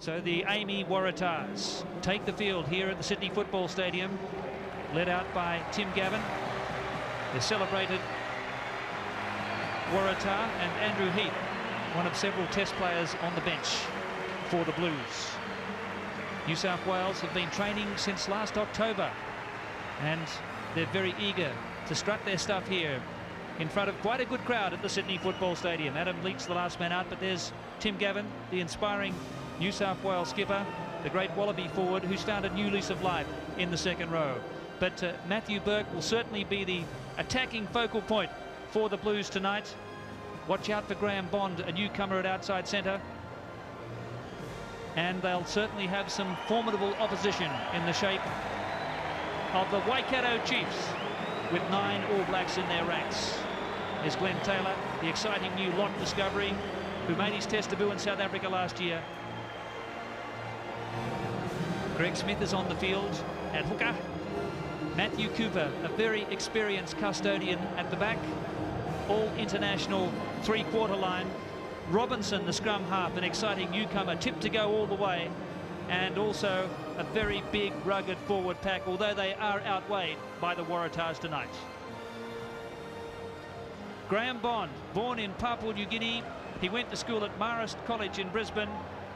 So the Amy Waratahs take the field here at the Sydney Football Stadium, led out by Tim Gavin. The celebrated Waratah and Andrew Heath, one of several test players on the bench for the Blues. New South Wales have been training since last October, and they're very eager to strut their stuff here in front of quite a good crowd at the Sydney Football Stadium. Adam Leach, the last man out, but there's Tim Gavin, the inspiring New South Wales skipper, the great Wallaby forward, who's found a new lease of life in the second row. But Matthew Burke will certainly be the attacking focal point for the Blues tonight. Watch out for Graham Bond, a newcomer at outside centre. And they'll certainly have some formidable opposition in the shape of the Waikato Chiefs, with 9 All Blacks in their ranks. There's Glenn Taylor, the exciting new lock discovery, who made his test debut in South Africa last year. Greg Smith is on the field at hooker. Matthew Cooper, a very experienced custodian at the back. All international three-quarter line. Robinson, the scrum half, an exciting newcomer, tipped to go all the way. And also a very big, rugged forward pack, although they are outweighed by the Waratahs tonight. Graham Bond, born in Papua New Guinea. He went to school at Marist College in Brisbane,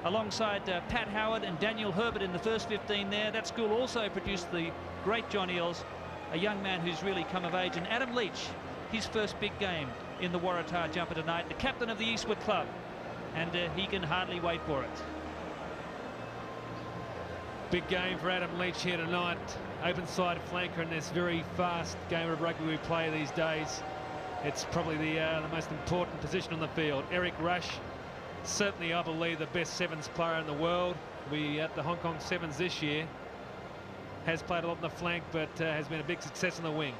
alongside Pat Howard and Daniel Herbert in the first 15 there. That school also produced the great John Eales, a young man who's really come of age. And Adam Leach, his first big game in the Waratah jumper tonight, the captain of the Eastwood Club, and he can hardly wait for it. Big game for Adam Leach here tonight. Open side flanker in this very fast game of rugby we play these days. It's probably the most important position on the field. Eric Rush, certainly I believe the best sevens player in the world. We at the Hong Kong Sevens this year. Has played a lot on the flank, but has been a big success on the wing.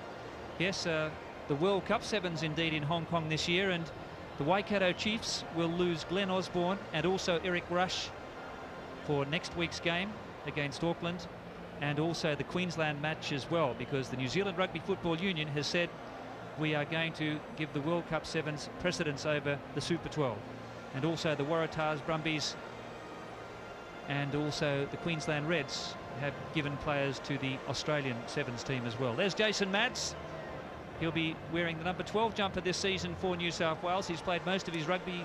Yes, the World Cup Sevens indeed in Hong Kong this year, and the Waikato Chiefs will lose Glenn Osborne and also Eric Rush for next week's game against Auckland, and also the Queensland match as well, because the New Zealand Rugby Football Union has said we are going to give the World Cup Sevens precedence over the Super 12. And also the Waratahs, Brumbies, and also the Queensland Reds have given players to the Australian Sevens team as well. There's Jason Mads. He'll be wearing the number 12 jumper this season for New South Wales. He's played most of his rugby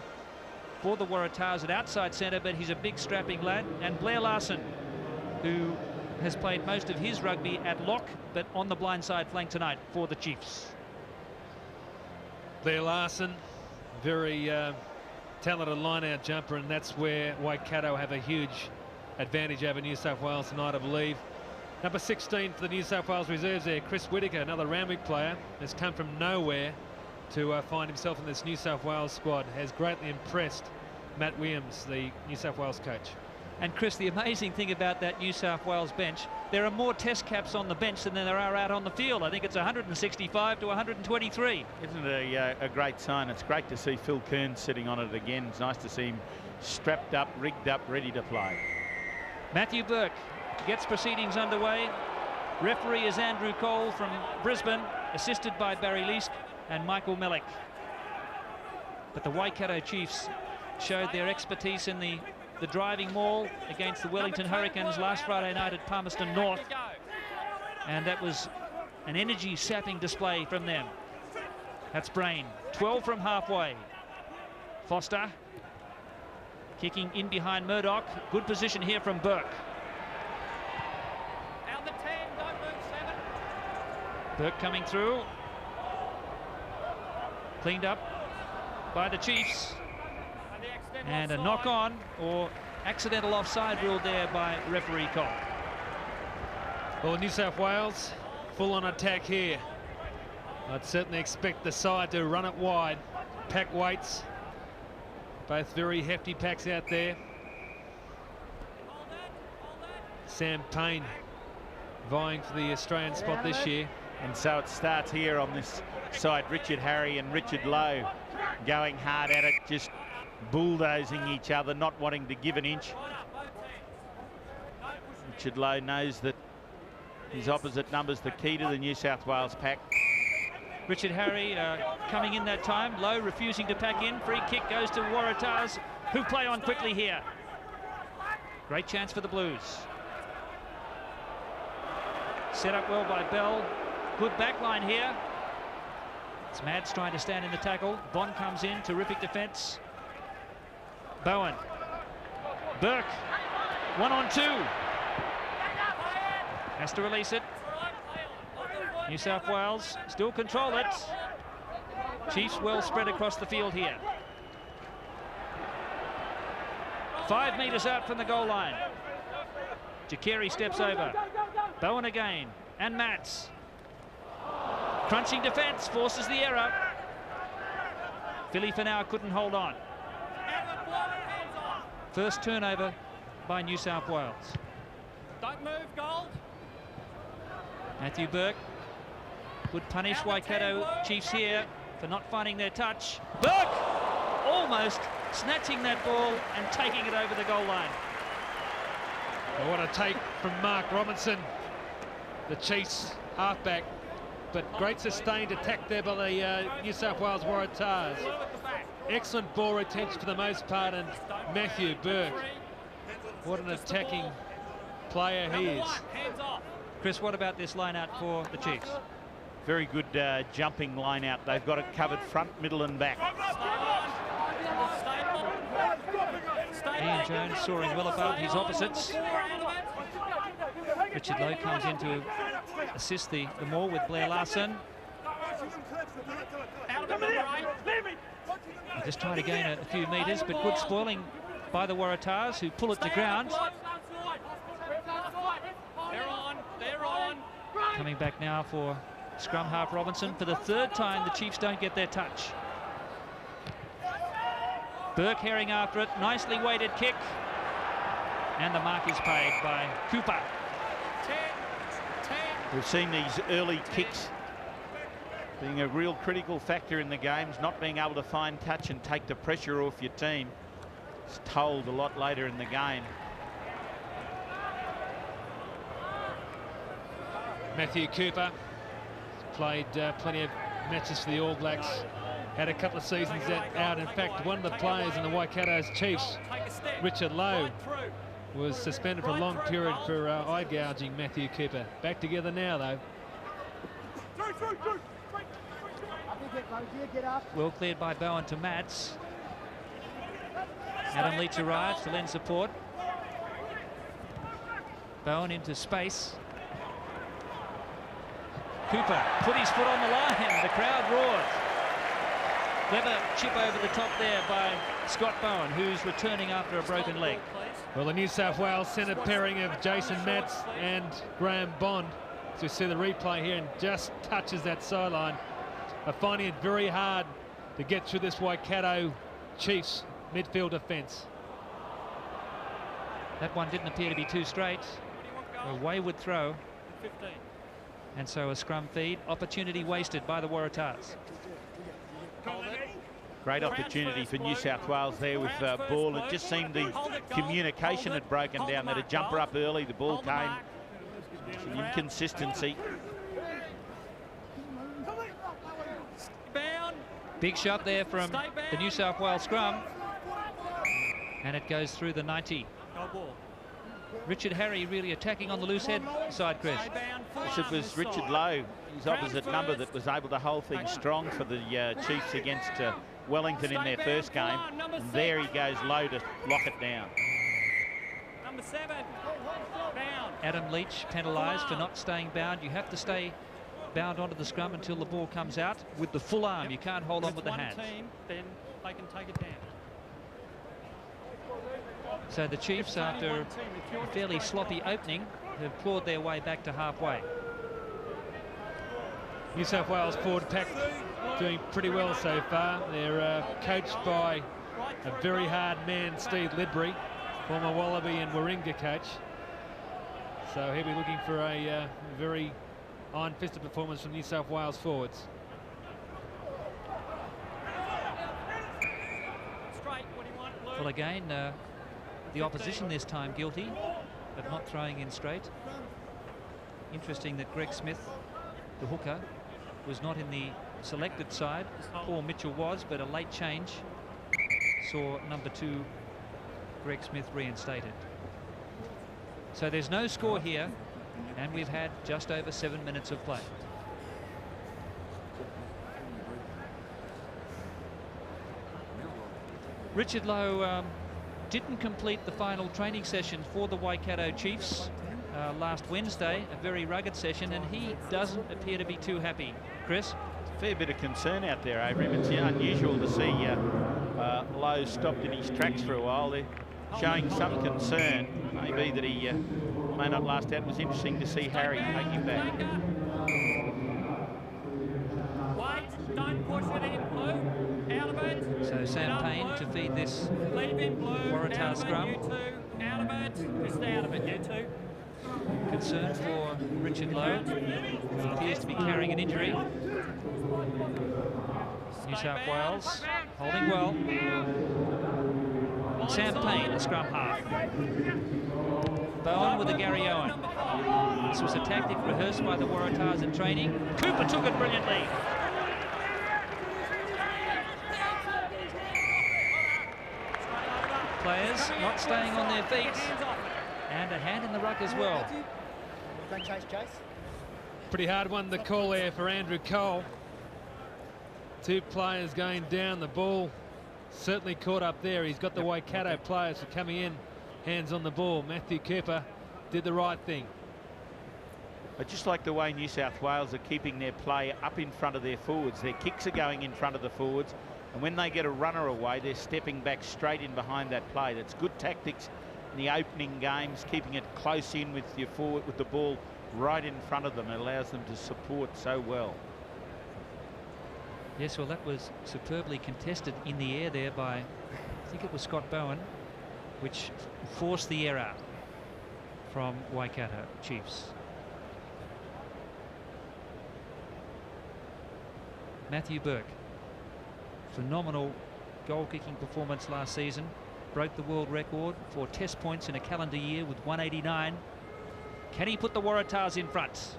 for the Waratahs at outside centre, but he's a big strapping lad. And Blair Larson, who has played most of his rugby at lock, but on the blindside flank tonight for the Chiefs. Blair Larson, very talented line-out jumper, and that's where Waikato have a huge advantage over New South Wales tonight, I believe. Number 16 for the New South Wales reserves there, Chris Whittaker, another Randwick player, has come from nowhere to find himself in this New South Wales squad. Has greatly impressed Matt Williams, the New South Wales coach. And Chris, the amazing thing about that New South Wales bench, there are more test caps on the bench than there are out on the field. I think it's 165 to 123. Isn't it a great sign? It's great to see Phil Kearns sitting on it again. It's nice to see him strapped up, rigged up, ready to play. Matthew Burke gets proceedings underway. Referee is Andrew Cole from Brisbane, assisted by Barry Leask and Michael Mellick. But the Waikato Chiefs showed their expertise in the driving maul against the Wellington Hurricanes last Friday night at Palmerston North, and that was an energy-sapping display from them. That's Brain, 12 from halfway. Foster kicking in behind Murdoch. Good position here from Burke. Down the 10, don't move 7. Burke coming through. Cleaned up by the Chiefs. And a knock on or accidental offside ruled there by referee Cole. Well, New South Wales full on attack here. I'd certainly expect the side to run it wide. Pack weights, both very hefty packs out there. Sam Payne vying for the Australian spot this year. And so it starts here on this side. Richard Harry and Richard Lowe going hard at it, just bulldozing each other, not wanting to give an inch. Richard Lowe knows that his opposite number's the key to the New South Wales pack. Richard Harry coming in that time. Lowe refusing to pack in. Free kick goes to Waratahs, who play on quickly here. Great chance for the Blues. Set up well by Bell. Good back line here. It's Mads trying to stand in the tackle. Bond comes in, terrific defence. Bowen. Burke. 1-on-2. Has to release it. New South Wales still control it. Chiefs well spread across the field here. 5 metres out from the goal line. Jakeri steps over. Bowen again. And Mats. Crunching defence, forces the error. Philly for now couldn't hold on. First turnover by New South Wales. Don't move, Gold. Matthew Burke. Good punish Waikato Chiefs here for not finding their touch. Burke almost snatching that ball and taking it over the goal line. Well, what a take from Mark Robinson, the Chiefs halfback. But great sustained attack there by the New South Wales Waratahs. Excellent ball retention for the most part, and Matthew Burke, what an attacking player he is. Chris, what about this line out for the Chiefs? Very good jumping line out. They've got it covered front, middle and back. Ian Jones soaring well above his opposites. Richard Lowe comes in to assist the Maul with Blair Larson. Just trying to gain a few metres, but good spoiling by the Waratahs, who pull it to ground. They're on. Coming back now for scrum half Robinson. For the third time, the Chiefs don't get their touch. Burke herring after it. Nicely weighted kick. And the mark is paid by Cooper. 10. We've seen these early kicks being a real critical factor in the games, not being able to find touch and take the pressure off your team. It's told a lot later in the game. Matthew Cooper played plenty of matches for the All Blacks. Had a couple of seasons out. In fact, one of the players in the Waikato's Chiefs, Richard Lowe, was suspended for a long period for eye gouging Matthew Cooper. Back together now, though. Well cleared by Bowen to Mats. Adam Leach arrives to lend support. Bowen into space. Cooper put his foot on the line. The crowd roars. Clever chip over the top there by Scott Bowen, who's returning after a broken leg. Well, the New South Wales centre pairing of Jason Mats and Graham Bond. So you see the replay here and just touches that sideline. Are finding it very hard to get through this Waikato Chiefs midfield defence. That one didn't appear to be too straight. A wayward throw. 15. And so a scrum feed. Opportunity wasted by the Waratahs. Great opportunity for New South Wales there with ball. It just seemed the communication had broken down. They had a jumper up early. The ball came. Some inconsistency. Big shot there from the New South Wales scrum. And it goes through the 90. Richard Harry really attacking on the loose head side, Chris. Yes, it was Richard Lowe, his opposite number, that was able to hold things strong for the Chiefs against Wellington in their first game. And there he goes, Lowe to lock it down. Number 7, bound. Adam Leach penalised for not staying bound. You have to stay bound onto the scrum until the ball comes out with the full arm. You can't hold on with the hands. Team, then they can take it down. So the Chiefs, after a fairly sloppy opening, have clawed their way back to halfway. New South Wales forward pack doing pretty well so far. They're coached by a very hard man, Steve Lidbury, former Wallaby and Warringah coach. So he'll be looking for a very iron-fisted performance from New South Wales forwards. Well, again, the opposition this time guilty of not throwing in straight. Interesting that Greg Smith, the hooker, was not in the selected side. Paul Mitchell was, but a late change saw number 2 Greg Smith reinstated. So there's no score here, and we've had just over 7 minutes of play. Richard Lowe didn't complete the final training session for the Waikato Chiefs last Wednesday, a very rugged session, and he doesn't appear to be too happy. Chris? Fair bit of concern out there over him. It's unusual to see Lowe stopped in his tracks for a while. They're showing some concern. Maybe that he may not last out. It was interesting to see Harry take him back. Wait, don't push it in, Blue. Out of it. So Sam Payne to feed this Leave in, Blue. Waratahs scrum. You two. Out of it. Just out of it, you two. Concern for Richard Lowe. He appears to be carrying an injury. New South Wales holding well. And Sam Payne, the scrum half. Bowen with the Gary Owen. This was a tactic rehearsed by the Waratahs in training. Cooper took it brilliantly. Players not staying on their feet. And a hand in the ruck as well. Pretty hard one to call there for Andrew Cole. Two players going down. The ball certainly caught up there. He's got the Waikato players for coming in, hands on the ball. Matthew Cooper did the right thing. I just like the way New South Wales are keeping their play up in front of their forwards. Their kicks are going in front of the forwards, and when they get a runner away, they're stepping back straight in behind that play. That's good tactics in the opening games, keeping it close in with your forward, with the ball right in front of them. It allows them to support so well. Yes, well, that was superbly contested in the air there by, I think it was Scott Bowen, which forced the error from Waikato Chiefs. Matthew Burke, phenomenal goal-kicking performance last season, broke the world record for test points in a calendar year with 189. Can he put the Waratahs in front?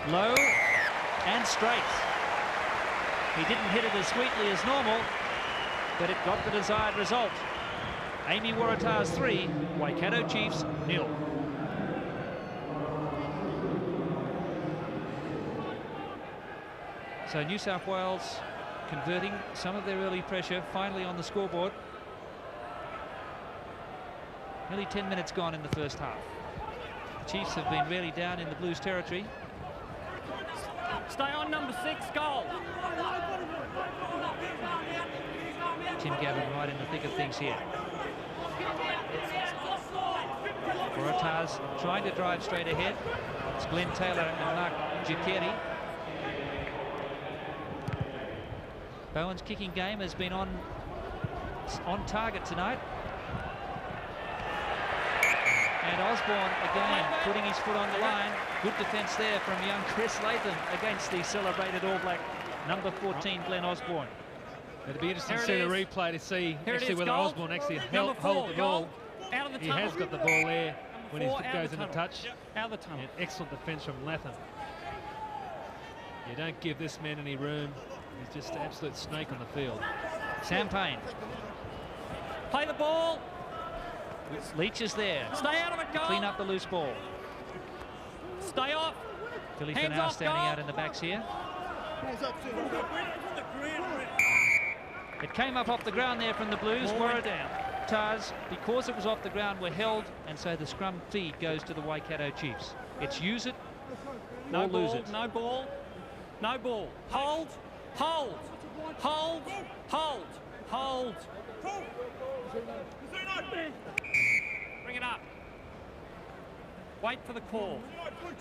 Low and straight. He didn't hit it as sweetly as normal, but it got the desired result. Amy Waratahs 3, Waikato Chiefs 0. So New South Wales converting some of their early pressure finally on the scoreboard. Nearly 10 minutes gone in the first half. The Chiefs have been really down in the Blues territory. Stay on number 6, goal. Tim Gavin right in the thick of things here. Waratahs trying to drive straight ahead. It's Glenn Taylor and Mark Giacchetti. Bowen's kicking game has been on target tonight. And Osborne again putting his foot on the line. Good defence there from young Chris Latham against the celebrated All Black number 14 Glenn Osborne. It'll be interesting to see the replay to see actually whether goal. Osborne actually Number 4, hold the ball. Out of the He tunnel. has got the ball there when his Number foot 4, out goes of in the the touch. Out of the tunnel. And excellent defence from Latham. You don't give this man any room. He's just an absolute snake on the field. Sam Payne. Play the ball. Leach is there. Stay out of it, goal. Clean up the loose ball. Stay off. Philly Hands Finau off, standing goal. out in the backs here. It came up off the ground there from the Blues. Waratahs, because it was off the ground, were held, and so the scrum feed goes to the Waikato Chiefs. It's use it No or lose ball, it. no ball, no ball. Hold, hold, hold, hold, hold. Bring it up. Wait for the call.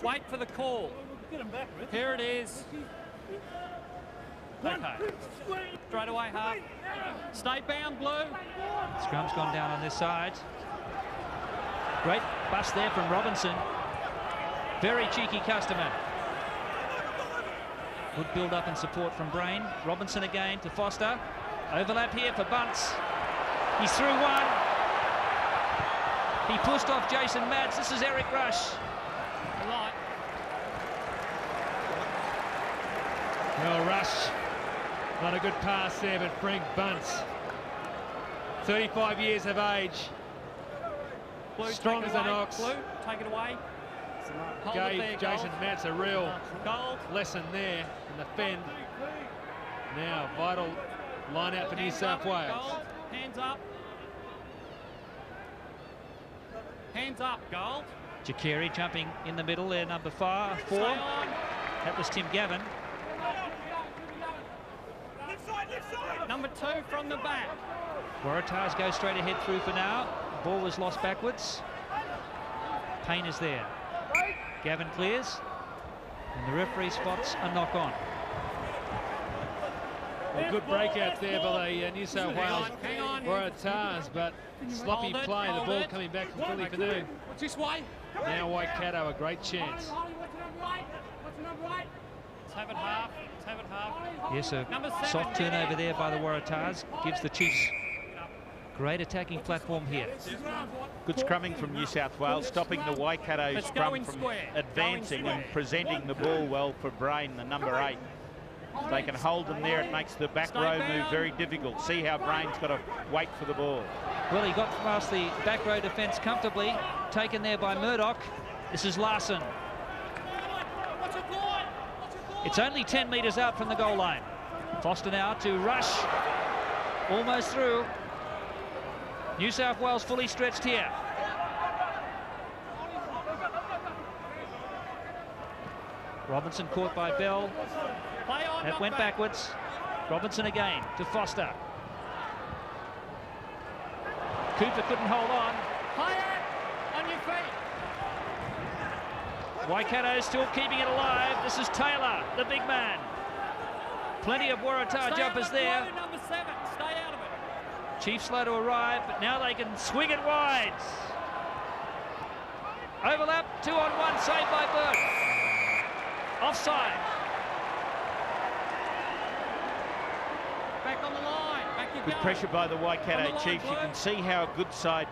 Wait for the call. Here it is. Okay. Straight away, half. Stay bound, Blue. Scrum's gone down on this side. Great bust there from Robinson. Very cheeky customer. Good build-up and support from Brain. Robinson again to Foster. Overlap here for Bunce. He's through one. He pushed off Jason Mads. This is Eric Rush. Well, Rush Not a good pass there, but Frank Bunce, 35 years of age, Blue, strong take as it an away. ox. Blue, take it away. Hold it Gave there, Jason Gold. Matz a real Gold. lesson there in the fend. Now, vital line out for New Hands South up, Wales. Gold. Hands up. Hands up, Gold. Jakiri jumping in the middle there, number 4. Stay on. That was Tim Gavin. Number 2 from the back. Waratahs go straight ahead through for now. Ball was lost backwards. Payne is there. Gavin clears. And the referee spots a knock on. A good breakout there by the New South Wales Hang on. Waratahs, but sloppy Hold it, play. The hold ball it. coming back from Philly Canoe. What's this way? Now Waikato a great chance. Let's have it half. Let's have it half. Yes, a Number 7 soft turnover there by the Waratahs gives the Chiefs great attacking platform here. Good scrumming from New South Wales, stopping the Waikato Let's go scrum in from square. advancing Go in and square. presenting the ball well for Brain, the number 8. If they can hold them there, it makes the back Stay row down. move very difficult. See how Brain's got to wait for the ball. Well, he got past the back row defence comfortably, taken there by Murdoch. This is Larson. It's only 10 metres out from the goal line. Foster now to Rush. Almost through. New South Wales fully stretched here. Robinson caught by Bell. Play on, That not went back. backwards. Robinson again to Foster. Cooper couldn't hold on. Play it. On your feet. Waikato still keeping it alive. This is Taylor, the big man. Plenty of Waratah Stay jumpers out of it, there. Blue, number 7. Stay out of it. Chiefs slow to arrive, but now they can swing it wide. Overlap, 2-on-1, saved by Burke. Offside. Back on the line. Back you Good go. pressure by the Waikato On the line, Chiefs. You Blue. can see how a good side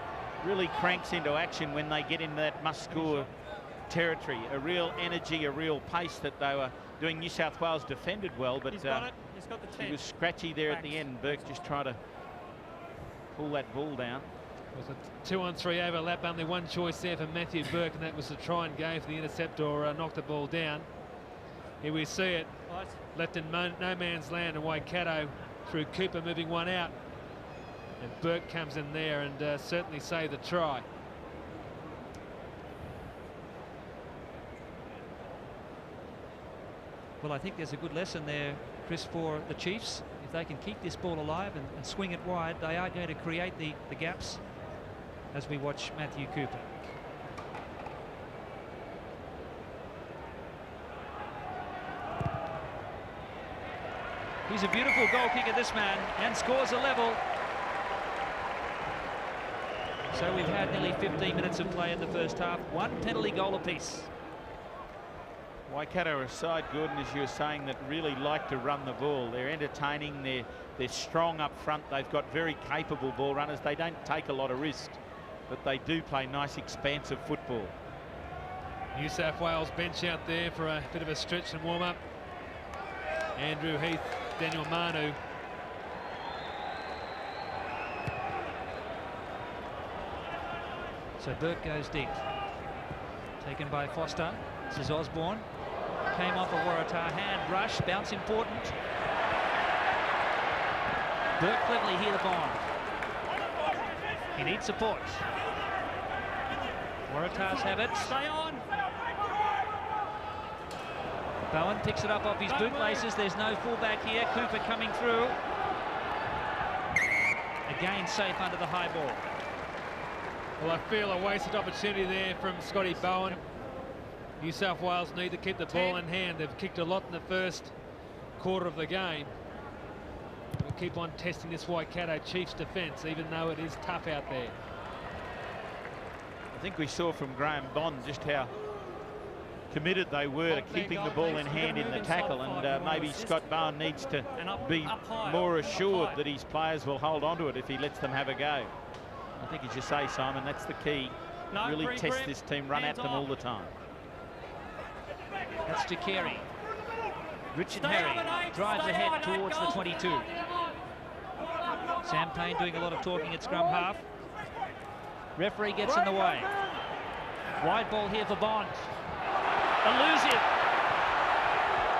really cranks into action when they get into that must-score territory. A real energy, a real pace that they were doing. New South Wales defended well, but He's got it. He's got the 10. he was scratchy there at the end. Burke just trying to pull that ball down. It was a 2-on-3 overlap, only one choice there for Matthew Burke, and that was to try and go for the intercept or knock the ball down. Here we see it, left in no man's land, and Waikato through Cooper moving one out. And Burke comes in there and certainly saved the try. Well, I think there's a good lesson there, Chris, for the Chiefs. If they can keep this ball alive and swing it wide, they are going to create the gaps as we watch Matthew Cooper. He's a beautiful goal kicker, this man, and scores a level. So we've had nearly 15 minutes of play in the first half. One penalty goal apiece. Waikato are a side, Gordon, as you were saying, that really like to run the ball. They're entertaining, they're strong up front. They've got very capable ball runners. They don't take a lot of risk, but they do play nice, expansive football. New South Wales bench out there for a bit of a stretch and warm-up. Andrew Heath, Daniel Manu. So Burke goes deep. Taken by Foster. This is Osborne. Came off a Waratah hand rush. Bounce important. Burke cleverly here the bond. He needs support. Waratahs have it. Stay on. Bowen picks it up off his bootlaces. There's no fullback here. Cooper coming through. Again safe under the high ball. Well, I feel a wasted opportunity there from Scotty Bowen. New South Wales need to keep the ball in hand. They've kicked a lot in the first quarter of the game. We'll keep on testing this Waikato Chiefs defence, even though it is tough out there. I think we saw from Graham Bond just how committed they were to keeping the ball in hand in the tackle, and maybe Scott Bowen needs to be more assured that his players will hold on to it if he lets them have a go. I think, as you say, Simon, that's the key. Really test this team, run at them all the time. That's Jakiri. Richard Harry drives ahead towards the 22. Sam Payne doing a lot of talking at scrum half. Referee gets in the way. Wide ball here for Bond. Elusive.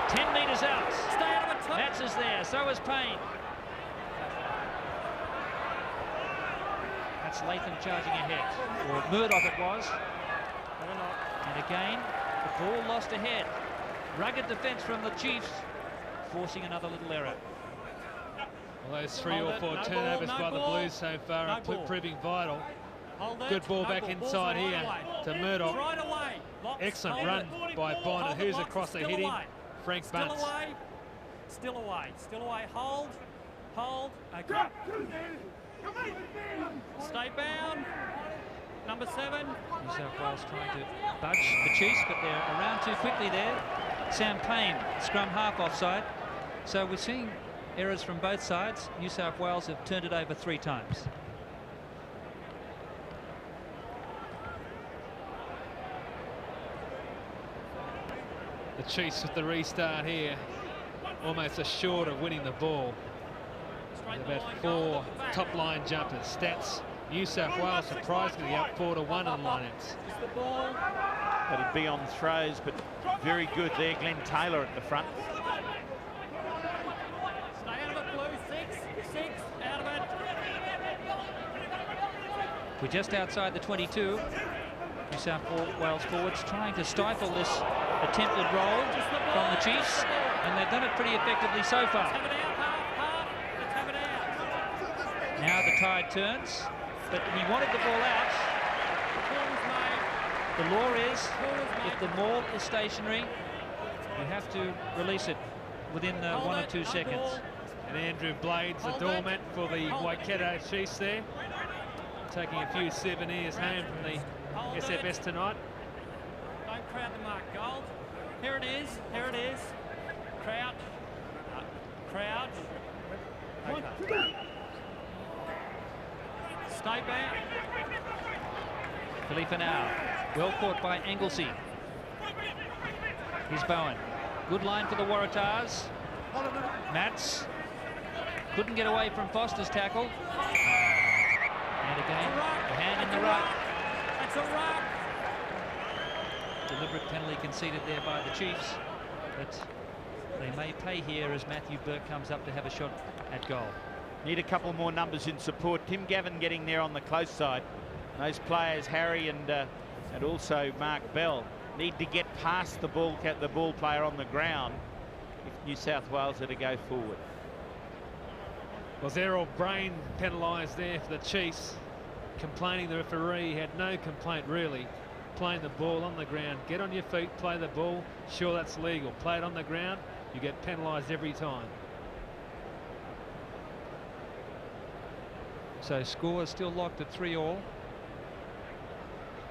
10 metres out. Nats is there, so is Payne. That's Latham charging ahead, or Murdoch it was. And again, the ball lost ahead. Rugged defence from the Chiefs, forcing another little error. Well, those 3 or 4 turnovers by the Blues so far are proving vital. Good ball back inside here to Murdoch. Excellent run by Bond, and who's across to hit him? Frank Bunce. Still away. Hold. Okay. Stay bound. Number 7. New South Wales trying to budge the Chiefs, but they're around too quickly there. Sam Payne, scrum half offside. So we're seeing errors from both sides. New South Wales have turned it over 3 times. The Chiefs with the restart here, almost assured of winning the ball. There's about 4 top line jumpers. Stats, New South Wales surprisingly up 4-1 on lineouts. That'd be on throws, but very good there. Glenn Taylor at the front. Stay out of it, Blue. 6, out of it. We're just outside the 22. New South Wales forwards trying to stifle this attempted roll from the Chiefs, and they've done it pretty effectively so far. Now the tide turns, but he wanted the ball out. The law is, if the ball is stationary, you have to release it within 1 or 2 seconds. And Andrew Blades, the doormat for the Waikato Chiefs there, taking a few souvenirs home from the SFS tonight. Don't crowd the mark, Gold. Here it is. Crowd. Okay. Stay back. Philippe now, well caught by Anglesey. Here's Bowen. Good line for the Waratahs. Mats couldn't get away from Foster's tackle. And again, a hand in the ruck. That's a ruck. Deliberate penalty conceded there by the Chiefs, but they may pay here as Matthew Burke comes up to have a shot at goal. Need a couple more numbers in support. Tim Gavin getting there on the close side. Those players, Harry and also Mark Bell, need to get past the ball player on the ground if New South Wales are to go forward. Was Errol Brain penalised there for the Chiefs? Complaining the referee had no complaint really. Playing the ball on the ground. Get on your feet, play the ball. Sure, that's legal. Play it on the ground, you get penalised every time. So score is still locked at 3-3,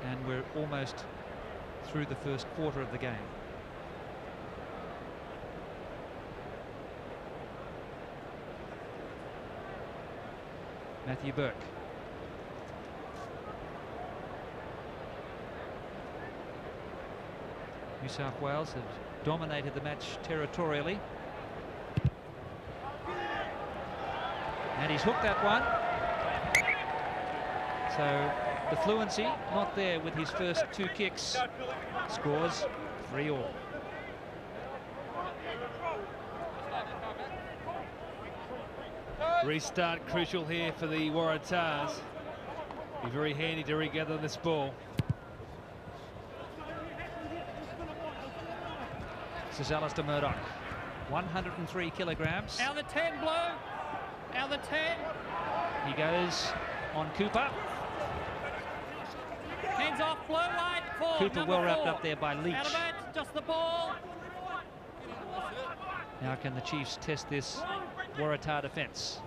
and we're almost through the first quarter of the game. Matthew Burke. New South Wales have dominated the match territorially. And he's hooked that one. So the fluency not there with his first 2 kicks. Scores 3-3. Restart crucial here for the Waratahs. Be very handy to regather this ball. This is Alistair Murdoch, 103 kilograms. Out the 10, Blue. Out the 10. He goes on Cooper. Hands off, Blue, late. Forward, Cooper well wrapped up there by Leach. Out of it, just the ball. Now can the Chiefs test this Waratah defence?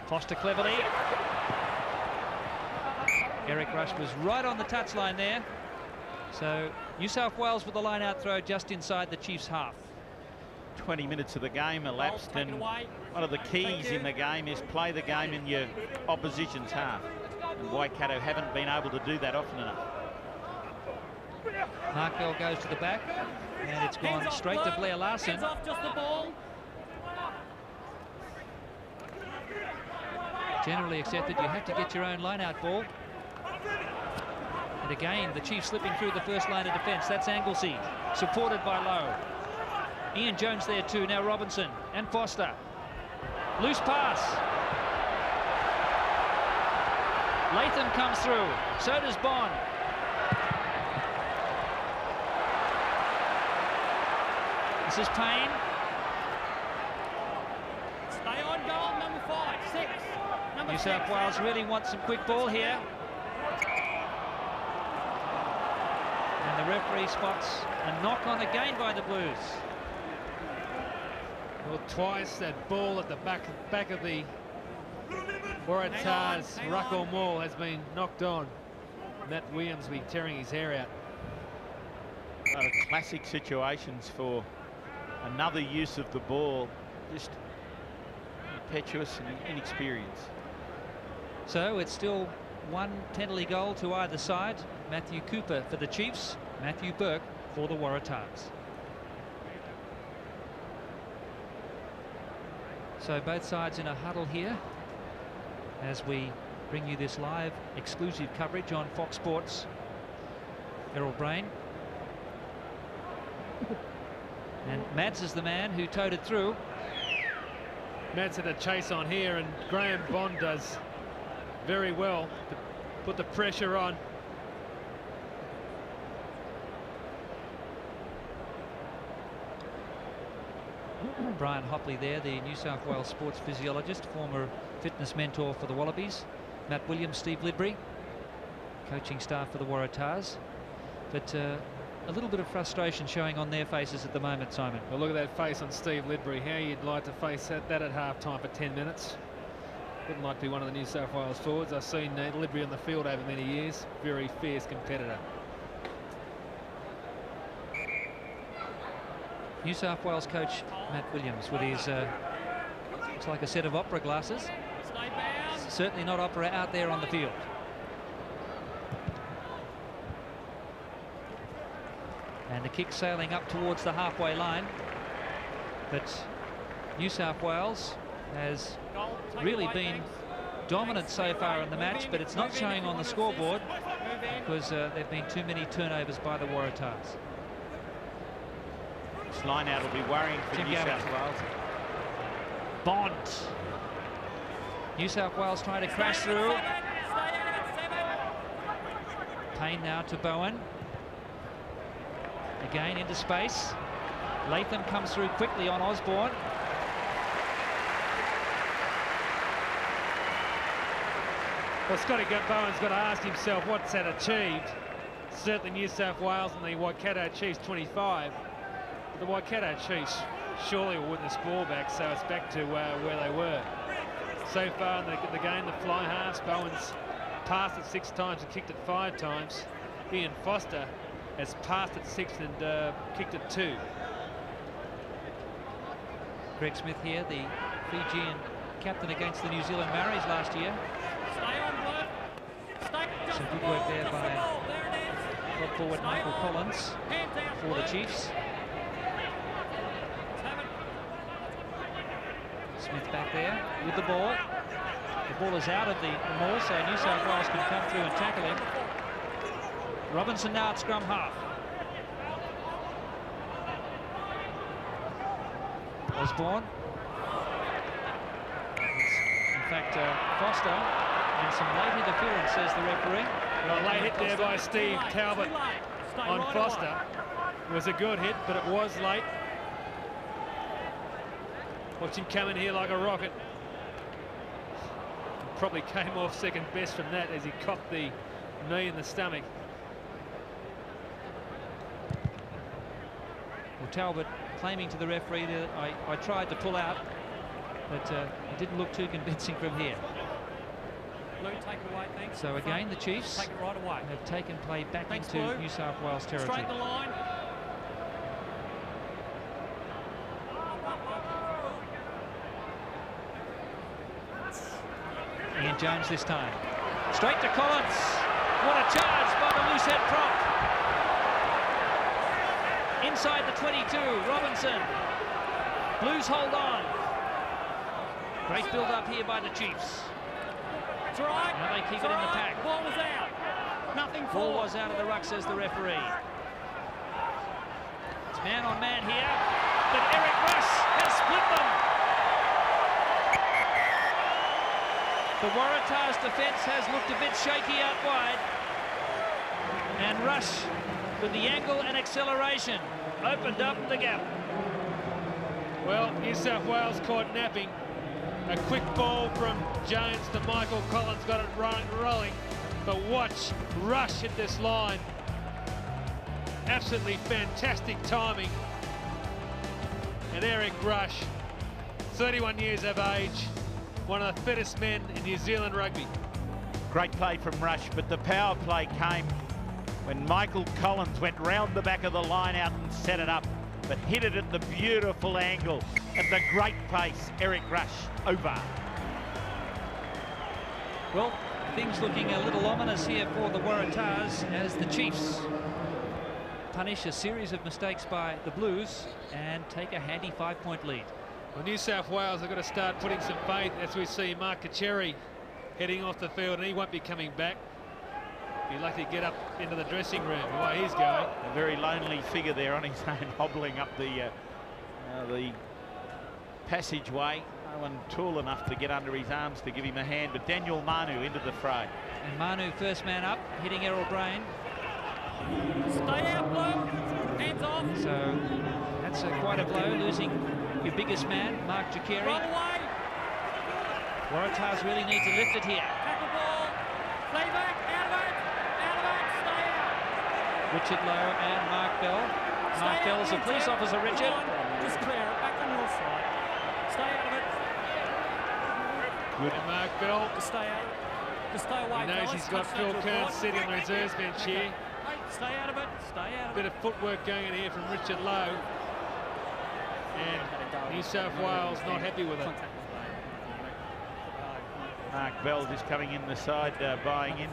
Foster cleverly. Eric Rush was right on the touchline there. So New South Wales with the line-out throw just inside the Chiefs' half. 20 minutes of the game elapsed, and one of the keys in the game is play the game in your opposition's half. And Waikato haven't been able to do that often enough. Mark Bell goes to the back, and it's gone Hands off, straight to Blue. Blair Larson. Hands off, just the ball. Generally accepted, you have to get your own line-out ball. And again, the Chiefs slipping through the first line of defence. That's Anglesey, supported by Lowe. Ian Jones there too, now Robinson and Foster. Loose pass. Latham comes through, so does Bond. This is Payne. Stay on goal, number 5, 6. Number New 6. South Wales really want some quick ball here. And the referee spots a knock on again by the Blues. Well, twice that ball at the back of the Waratahs ruck or maul has been knocked on. Matt Williams will be tearing his hair out. Classic situations for another use of the ball. Just impetuous and inexperienced. So it's still one penalty goal to either side. Matthew Cooper for the Chiefs, Matthew Burke for the Waratahs. So both sides in a huddle here as we bring you this live exclusive coverage on Fox Sports. Errol Brain. And Mads is the man who towed it through. Mads had a chase on here, and Graham Bond does very well to put the pressure on. Brian Hopley there, the New South Wales sports physiologist, former fitness mentor for the Wallabies. Matt Williams, Steve Lidbury, coaching staff for the Waratahs. But a little bit of frustration showing on their faces at the moment, Simon. Well, look at that face on Steve Lidbury. How you'd like to face that at half-time for 10 minutes. Wouldn't like to be one of the New South Wales forwards. I've seen Lidbury on the field over many years. Very fierce competitor. New South Wales coach Matt Williams with his looks like a set of opera glasses. Stay bound. Certainly not opera out there on the field. And the kick sailing up towards the halfway line, but New South Wales has really been dominant so far in the match, but it's not showing on the scoreboard because there have been too many turnovers by the Waratahs. This line out will be worrying for New South Wales. Bond. New South Wales trying to crash through. Payne now to Bowen. Again into space. Latham comes through quickly on Osborne. Well, Bowen's got to ask himself what's that achieved. Certainly New South Wales and the Waikato Chiefs 25. But the Waikato Chiefs surely will win this ball back, so it's back to where they were. So far in the game, the fly halves, Bowen's passed it 6 times and kicked it 5 times. Ian Foster has passed it 6 and kicked it 2. Greg Smith here, the Fijian captain against the New Zealand Maoris last year. Stay on, Blue. Stay. Some good work there by prop forward Michael Collins for the Chiefs. Smith back there with the ball. The ball is out of the maul, so New South Wales can come through and tackle him. Robinson now at scrum half. Osborne. In fact, Foster, and some late interference, says the referee. Well, late hit there by Steve Talbot on Foster. It was a good hit, but it was late. Watch him coming here like a rocket. Probably came off second best from that as he copped the knee in the stomach. Well, Talbot claiming to the referee that I tried to pull out, but it didn't look too convincing from here. Blue, take it away, thanks. So again, the Chiefs Take it right away. have taken play back Thanks, into Blue. New South Wales territory. Straighten the line. Ian Jones this time. Straight to Collins. What a charge by the loose head prop. Inside the 22, Robinson. Blues hold on. Great build-up here by the Chiefs. It's all right. Now they keep it in the pack. Ball was out. Nothing Ball forward. was out of the ruck, says the referee. It's man on man here, but Eric Rush has split them. The Waratahs defence has looked a bit shaky out wide. And Rush, with the angle and acceleration, opened up the gap. Well, New South Wales caught napping. A quick ball from Jones to Michael Collins, got it rolling. But watch Rush hit this line. Absolutely fantastic timing. And Eric Rush, 31 years of age, one of the fittest men in New Zealand rugby. Great play from Rush, but the power play came when Michael Collins went round the back of the line out and set it up, but hit it at the beautiful angle. At the great pace, Eric Rush over. Well, things looking a little ominous here for the Waratahs as the Chiefs punish a series of mistakes by the Blues and take a handy 5-point lead. Well, New South Wales have got to start putting some faith as we see Mark Kacheri heading off the field, and he won't be coming back. Be lucky to get up into the dressing room the way he's going. A very lonely figure there on his own, hobbling up the passageway. No one tall enough to get under his arms to give him a hand, but Daniel Manu into the fray. And Manu, first man up, hitting Errol Brain. Stay out, blow. Hands off. So that's quite a blow, losing your biggest man, Mark Jakeri. Run away. Waratahs really need to lift it here. Tackle ball. Play back. Out of it. Out of it. Stay out. Richard Lowe and Mark Bell. Mark Bell's a police officer, Richard. Just clear it. Back on your side. Stay out of it. Good. And Mark Bell. Just stay out. Just stay away. He knows he's got Phil Kearns sitting on the reserves bench here. Stay out of it. Stay out of Bit it. of footwork going in here from Richard Lowe. And New South Wales not happy with it. Mark Bell just coming in the side, buying in.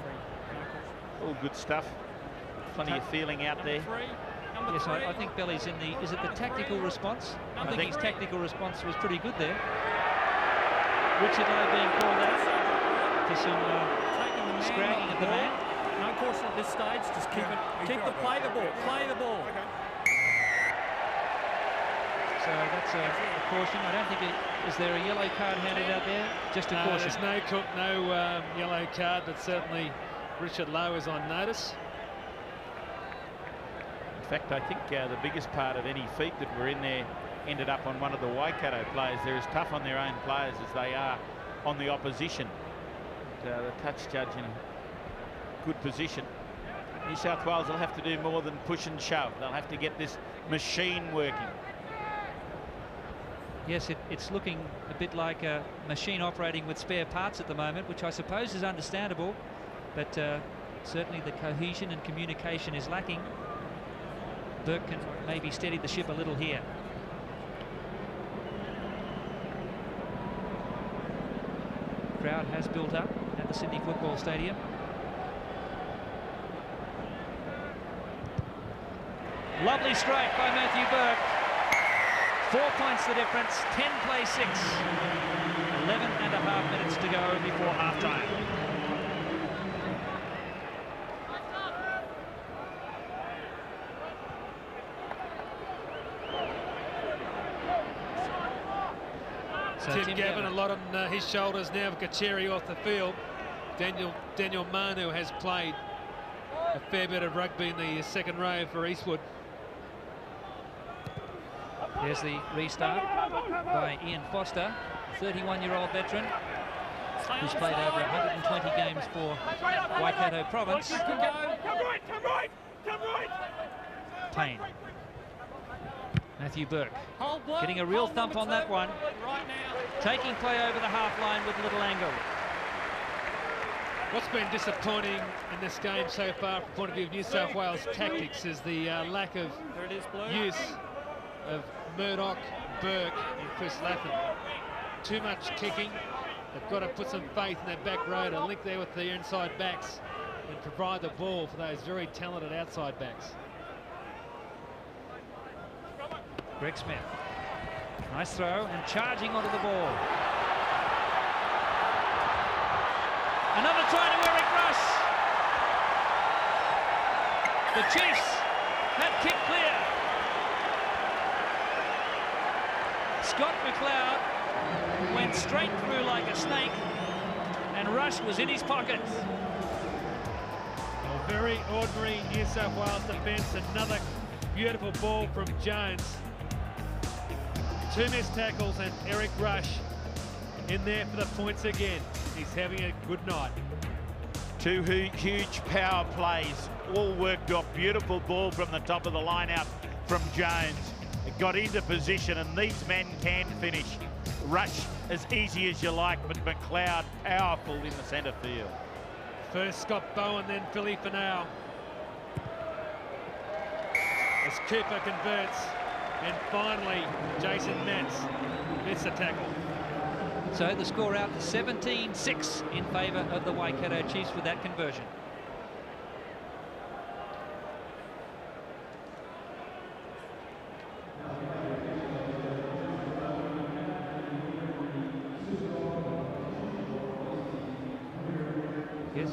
All good stuff. Plenty of feeling out there. Yes, I think Belly's in the... Is it the tactical response? I think his tactical response was pretty good there. Richard Lowe being called out for some scragging of the man. No caution at this stage. Just keep it. Keep the play the ball. Play the ball. So that's a caution. I don't think is there a yellow card handed out there? Just a caution. There's no yellow card, but certainly Richard Lowe is on notice. In fact, I think the biggest part of any feet that were in there ended up on one of the Waikato players. They're as tough on their own players as they are on the opposition. But, the touch judge in a good position. New South Wales will have to do more than push and shove. They'll have to get this machine working. Yes, it's looking a bit like a machine operating with spare parts at the moment, which I suppose is understandable, but certainly the cohesion and communication is lacking. Burke can maybe steady the ship a little here. Crowd has built up at the Sydney Football Stadium. Lovely strike by Matthew Burke. 4 points the difference, 10 play 6. 11 and a half minutes to go before half-time. So Tim Gavin, a lot on his shoulders now. Kacheri off the field. Daniel Manu has played a fair bit of rugby in the second row for Eastwood. Here's the restart by Ian Foster, 31-year-old veteran who's played over 120 games for Waikato Province. Payne. Matthew Burke getting a real thump on that one. Taking play over the half line with little angle. What's been disappointing in this game so far from the point of view of New South Wales tactics is the lack of use of Murdoch, Burke and Chris Latham. Too much kicking. They've got to put some faith in their back row to link there with the inside backs and provide the ball for those very talented outside backs. Greg Smith. Nice throw and charging onto the ball. Another try to Eric Rush. The Chiefs had kick clear. Scott McLeod went straight through like a snake, and Rush was in his pocket. A very ordinary New South Wales defence. Another beautiful ball from Jones. 2 missed tackles and Eric Rush in there for the points again. He's having a good night. 2 huge power plays, all worked off. Beautiful ball from the top of the line-out from Jones. It got into position, and these men can finish. Rush as easy as you like, but McLeod powerful in the centre field. First Scott Bowen, then Philly Finau. As Cooper converts, and finally Jason Metz gets the tackle. So the score out to 17-6 in favour of the Waikato Chiefs with that conversion. Yes.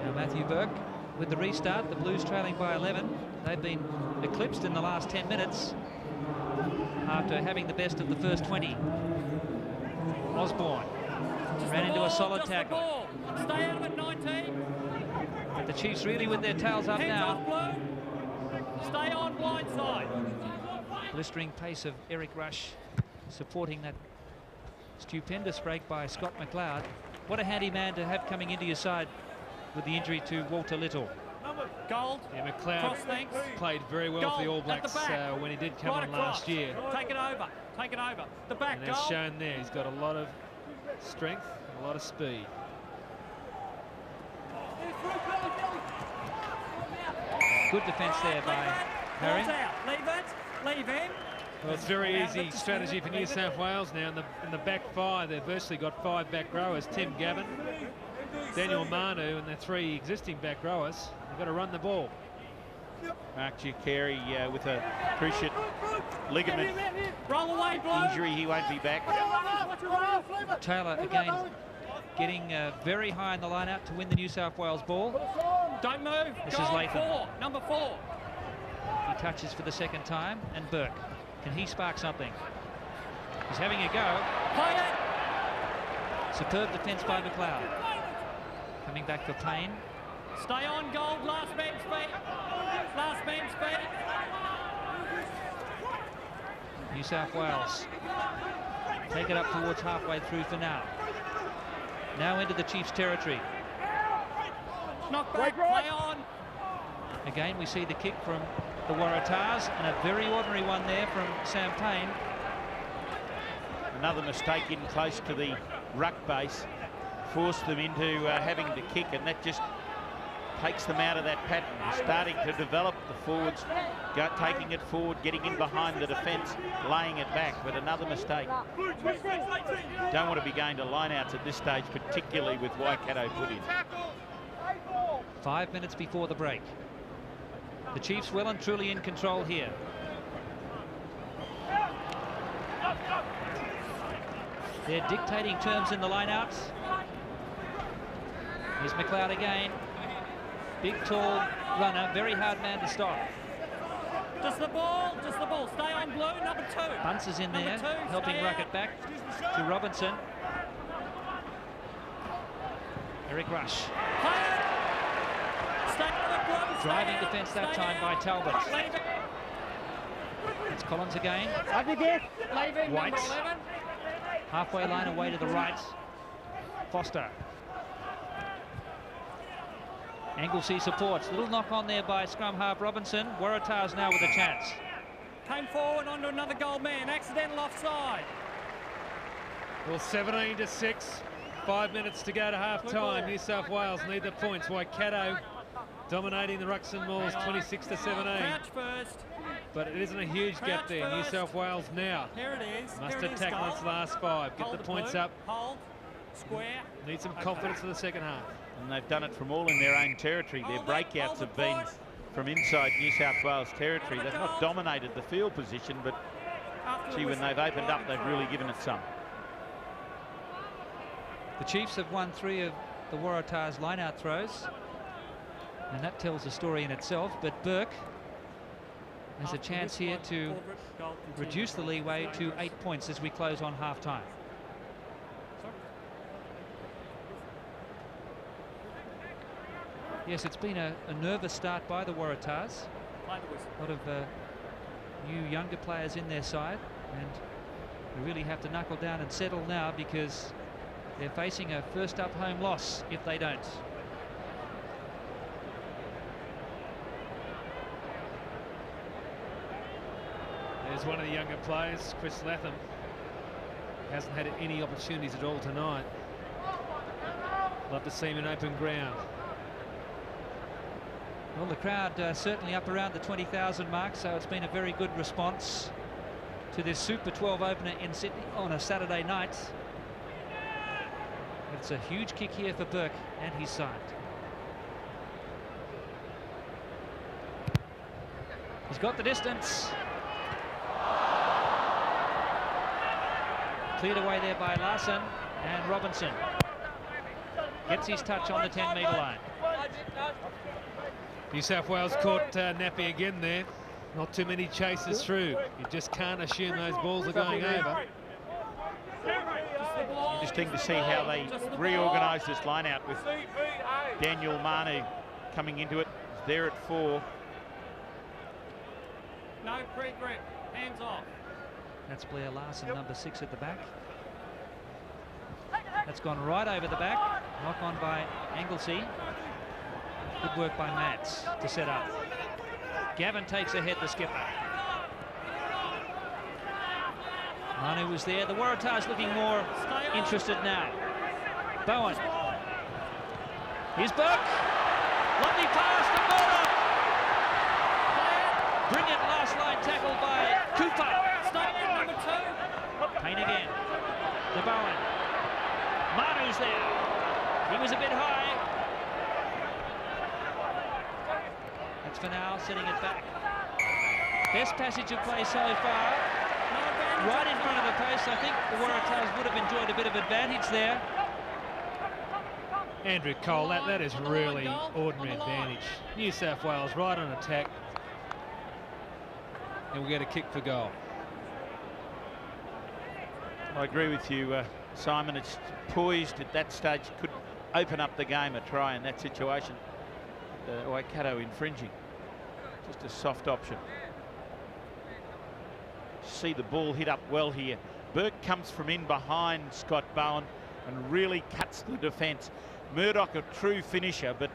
Now Matthew Burke with the restart. The Blues trailing by 11. They've been eclipsed in the last 10 minutes after having the best of the first 20. Osborne ran into a solid tackle. Stay out of it, 19. But the Chiefs really with their tails up Hands now. off, Blue. Stay on wide side. Blistering pace of Eric Rush supporting that stupendous break by Scott McLeod. What a handy man to have coming into your side with the injury to Walter Little. Gold. Yeah, McLeod Cross length. played very well for the All Blacks when he did come Right on across. last year. Take it over. Take it over. The back, And as Gold. shown there, he's got a lot of strength and a lot of speed. Good defence there by Harry. Ball's out. Leave it. Leave him. Well, it's very easy strategy for New South Wales now. In the back 5, they've virtually got 5 back rowers. Tim Gavin, Daniel Manu, and the 3 existing back rowers. They've got to run the ball. Mark Giucari with a cruciate ligament Roll away, Blue. injury. He won't be back. Taylor again getting very high in the line out to win the New South Wales ball. Don't move. This is Gold, Latham. 4. Number 4. He touches for the second time, and Burke. Can he spark something? He's having a go. Play it. Superb defence by McLeod. Coming back for Payne. Stay on, Gold. Last man's feet. Last man's feet. New South Wales take it up towards halfway through for now. Now into the Chiefs' territory. Knock back. Play on. Again, we see the kick from the Waratahs, and a very ordinary one there from Sam Payne. Another mistake in close to the ruck base forced them into having to kick, and that just takes them out of that pattern. They're starting to develop the forwards, taking it forward, getting in behind the defence, laying it back, but another mistake. Don't want to be going to lineouts at this stage, particularly with Waikato put in. 5 minutes before the break. The Chiefs well and truly in control here. They're dictating terms in the lineouts. Here's McLeod again. Big, tall runner, very hard man to stop. Just the ball. Just the ball. Stay on, Blue. Number 2. Bunce is in there, Number 2, helping stay ruck out. it back to Robinson. Eric Rush. Play it. Stay on the Blue. Stay Driving out. defence that Stay time out. by Talbot. Leave it. It's Collins again. Leaving. White. Number 11. Halfway line away to the right. Foster. Anglesey supports. Little knock on there by scrum half Robinson. Waratahs now with a chance. Came forward onto another goal man. Accidental offside. Well, 17-6. 5 minutes to go to half-time. New South Wales need the points. Waikato dominating the Rucks and Mauls 26-17. Crouch first. But it isn't a huge gap there. New South Wales now Here it is. must Here it is, attack Gold. its last 5. Get Hold the it, points Blue. up. Hold. Square. Need some confidence for the second half. And they've done it from all in their own territory. Their Hold it, breakouts hold have the been point. from inside New South Wales territory. They've not dominated the field position, but gee, when they've opened up, they've really given it some. The Chiefs have won 3 of the Waratahs line-out throws, and that tells a story in itself. But Burke has a chance here to reduce the leeway to 8 points as we close on half-time. Yes, it's been a nervous start by the Waratahs. A lot of new younger players in their side, and we really have to knuckle down and settle now, because they're facing a first-up home loss if they don't. There's one of the younger players, Chris Latham. Hasn't had any opportunities at all tonight. Love to see him in open ground. Well, the crowd certainly up around the 20,000 mark, so it's been a very good response to this Super 12 opener in Sydney on a Saturday night. It's a huge kick here for Burke and his side. He's got the distance. Cleared away there by Larson, and Robinson gets his touch on the 10-metre line. New South Wales caught Nappy again there. Not too many chases through. You just can't assume those balls are going over. Interesting to see how they reorganise this line-out with Daniel Manu coming into it. He's there at 4. No pre-grip, hands off. That's Blair Larson, number 6 at the back. That's gone right over the back. Knock on by Anglesey. Good work by Mats to set up. Gavin takes ahead the skipper. Manu was there. The Waratahs looking more interested now. Bowen. Here's Burke. Lovely pass to Murdoch. Brilliant last line tackle by Cooper. Number 2. Payne again. To Bowen. Manu's there. He was a bit high. That's for now, setting it back. Best passage of play so far. Right in front of the post. I think the Waratahs would have enjoyed a bit of advantage there. Andrew Cole, that is really ordinary advantage. New South Wales right on attack. And we'll get a kick for goal. I agree with you, Simon. It's poised at that stage. Could open up the game, a try in that situation. Waikato infringing. Just a soft option. See the ball hit up well here. Burke comes from in behind Scott Bowen and really cuts the defence. Murdoch a true finisher, but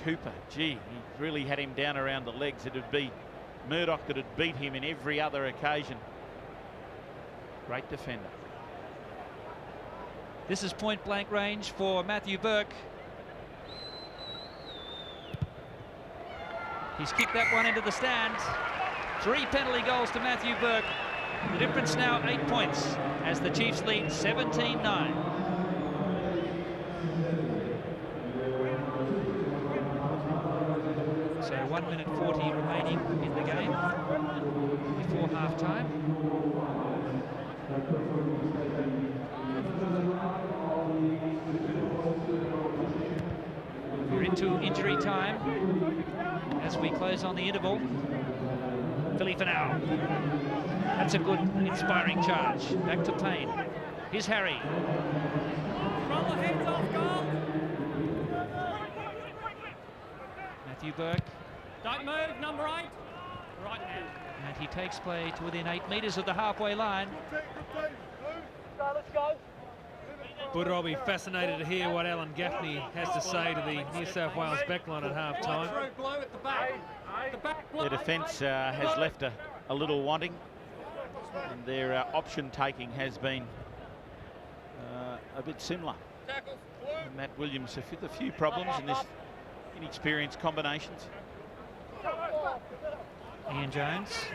Cooper, gee, he really had him down around the legs. It would be Murdoch that had beat him in every other occasion. Great defender. This is point blank range for Matthew Burke. He's kicked that one into the stand. 3 penalty goals to Matthew Burke. The difference now 8 points as the Chiefs lead 17-9. So 1 minute 40 remaining in the game before half-time. We're into injury time as we close on the interval. Philly Fanau. That's a good, inspiring charge. Back to Payne. Here's Harry. Run the heads off goal. Matthew Burke. Don't move, number 8. Right hand. And he takes play to within 8 metres of the halfway line. Let's go. But I'll be fascinated to hear what Alan Gaffney has to say to the New South Wales backline at half-time. Their defence has left a little wanting, and their option taking has been a bit similar. Matt Williams with a few problems in this inexperienced combinations. Ian Jones.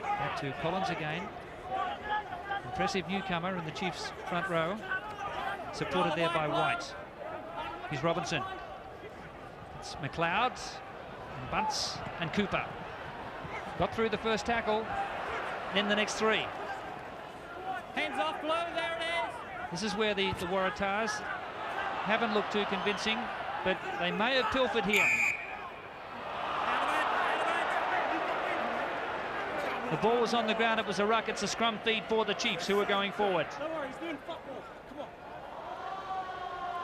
Back to Collins again. Impressive newcomer in the Chiefs' front row. Supported there by White. Here's Robinson. It's McLeod. Bunce and Cooper. Got through the first tackle, then the next three. Hands off, Blue, there it is. This is where the Waratahs haven't looked too convincing, but they may have pilfered here. The ball was on the ground, it was a ruck, it's a scrum feed for the Chiefs who are going forward. Don't worry, he's doing football. Come on.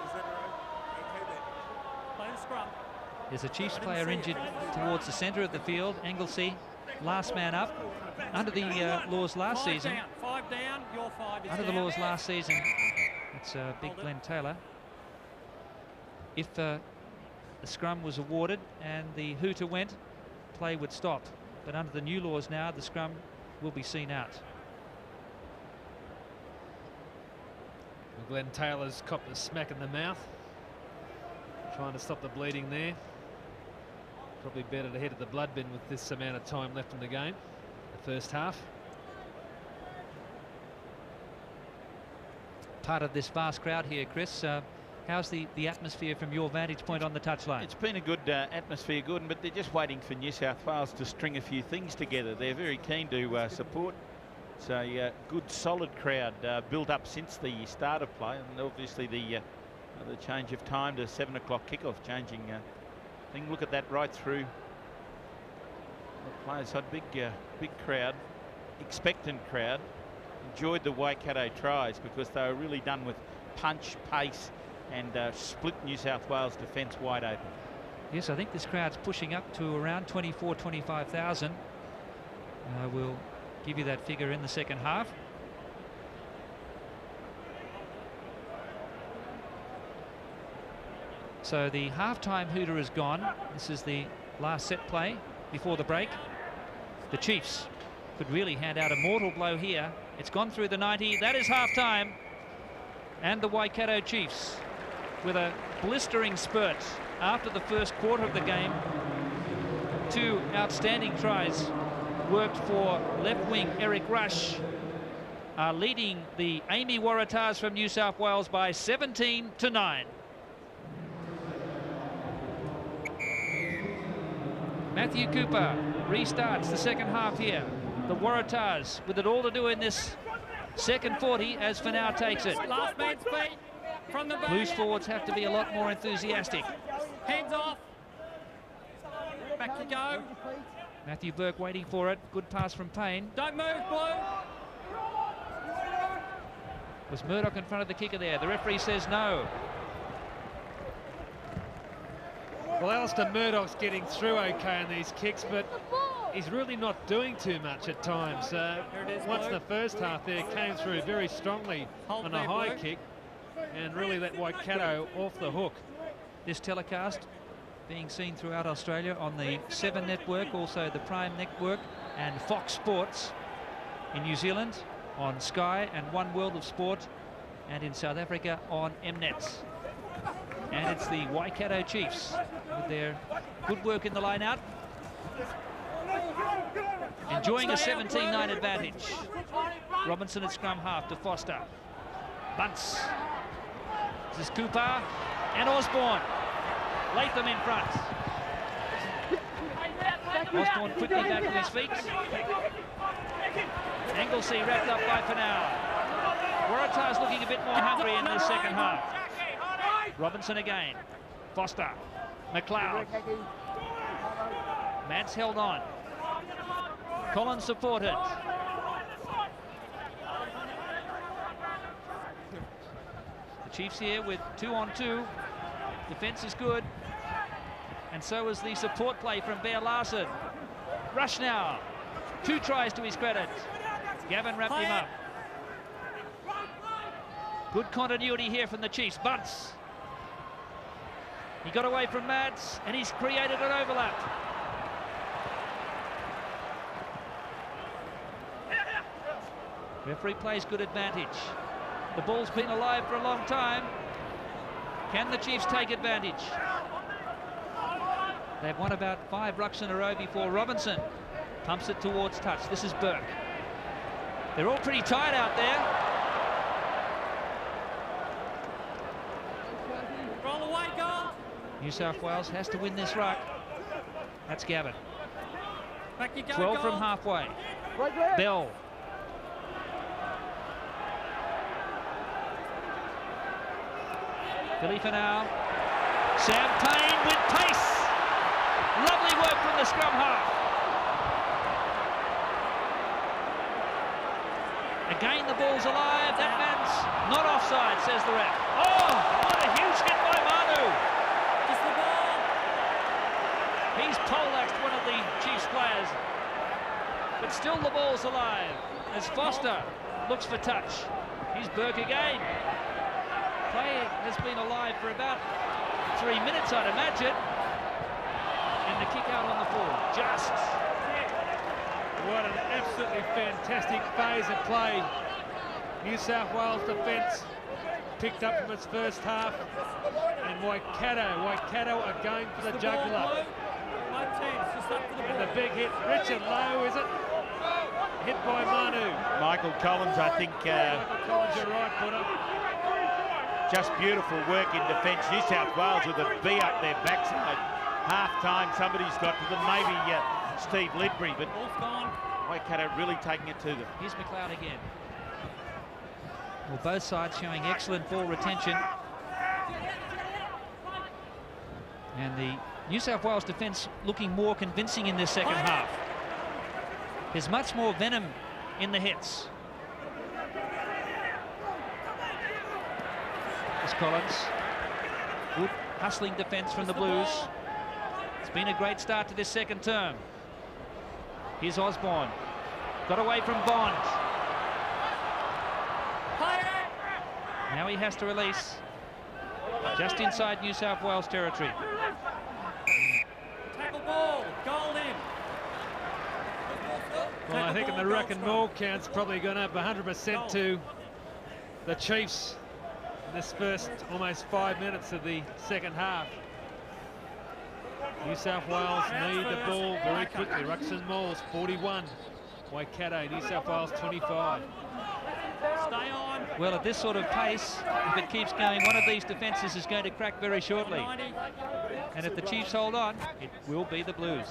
Is that right? Okay then. Play the scrum. There's a Chiefs player injured towards the centre of the field. Anglesey, last man up. Under the laws last season. Five down, your five is Under the down. laws last season, it's Big Glenn Taylor. If the scrum was awarded and the hooter went, play would stop. But under the new laws now, the scrum will be seen out. Glenn Taylor's copped a smack in the mouth. Trying to stop the bleeding there. Probably better to head to the blood bin with this amount of time left in the game, the first half. Part of this vast crowd here, Chris. How's the atmosphere from your vantage point on the touchline? It's been a good atmosphere, good, but they're just waiting for New South Wales to string a few things together. They're very keen to support. It's a good, solid crowd built up since the start of play, and obviously the change of time to 7 o'clock kickoff, changing thing. Look at that right through. The players had big crowd, expectant crowd. Enjoyed the Waikato tries because they were really done with punch, pace, and split New South Wales defence wide open. Yes, I think this crowd's pushing up to around 25,000. We'll give you that figure in the second half. So the halftime hooter is gone. This is the last set play before the break. The Chiefs could really hand out a mortal blow here. It's gone through the 90. That is halftime. And the Waikato Chiefs, with a blistering spurt after the first quarter of the game, 2 outstanding tries worked for left wing Eric Rush, are leading the Amy Waratahs from New South Wales by 17-9. Matthew Cooper restarts the second half here. The Waratahs with it all to do in this second 40 as Fanau takes it. Last man's feet from the back. Blues forwards have to be a lot more enthusiastic. Hands off. Back you go. Matthew Burke waiting for it. Good pass from Payne. Don't move, Blue. Was Murdoch in front of the kicker there? The referee says no. Well, Alistair Murdoch's getting through okay in these kicks, but he's really not doing too much at times. Once in the first half there, came through very strongly on a high kick and really let Waikato off the hook. This telecast being seen throughout Australia on the 7 network, also the Prime network and Fox Sports in New Zealand on Sky and One World of Sport, and in South Africa on Mnet. And it's the Waikato Chiefs with their good work in the line out, enjoying a 17-9 advantage. Robinson at scrum half to Foster. Bunce. This is Cooper and Osborne. Latham in front. Osborne quickly back to his feet. Anglesey wrapped up by Penal. Waratahs looking a bit more hungry in this second half. Robinson again. Foster. McLeod. Mads held on. Collins supported. The Chiefs here with 2-on-2. Defence is good. And so is the support play from Bear Larson. Rush now. 2 tries to his credit. Gavin wrapped him up. Good continuity here from the Chiefs. Bunce. He got away from Mads and he's created an overlap. Referee plays good advantage. The ball's been alive for a long time. Can the Chiefs take advantage? They've won about 5 rucks in a row before Robinson pumps it towards touch. This is Burke. They're all pretty tired out there. Roll away, goal. New South Wales has to win this ruck. That's Gavin. Back you go, 12 from goal. halfway. Bell. Philippe now. Sam Payne with pace. Lovely work from the scrum half. Again, the ball's alive. That man's not offside, says the ref. Oh, what a huge hit by Manu. Just the ball. He's poleaxed one of the Chiefs players. But still the ball's alive as Foster looks for touch. Here's Burke again. Play has been alive for about 3 minutes, I'd imagine. And the kick out on the full. Just. What an absolutely fantastic phase of play. New South Wales defence picked up from its first half. And Waikato are going for the jugular. And the big hit, Richard Lowe, is it? Hit by Manu. Michael Collins, I think. Michael Collins, you're right, Butter. Just beautiful work in defence. New South Wales with a B up their backside. Half-time, somebody's got to them. Maybe Steve Lidbury, but Waikato really taking it to them. Here's McLeod again. Well, both sides showing excellent ball retention. And the New South Wales defence looking more convincing in this second half. There's much more venom in the hits. Here's Collins. Good hustling defence from the Blues. It's been a great start to this second term. Here's Osborne. Got away from Bond. Now he has to release. Just inside New South Wales territory. Tackle ball. Goal in. Well, I think in the ruck and maul count's probably gone up 100% to the Chiefs in this first almost 5 minutes of the second half. New South Wales need the ball very quickly. Rucks and mauls 41. Waikato, New South Wales 25. Stay on. Well, at this sort of pace, if it keeps going, one of these defences is going to crack very shortly. And if the Chiefs hold on, it will be the Blues.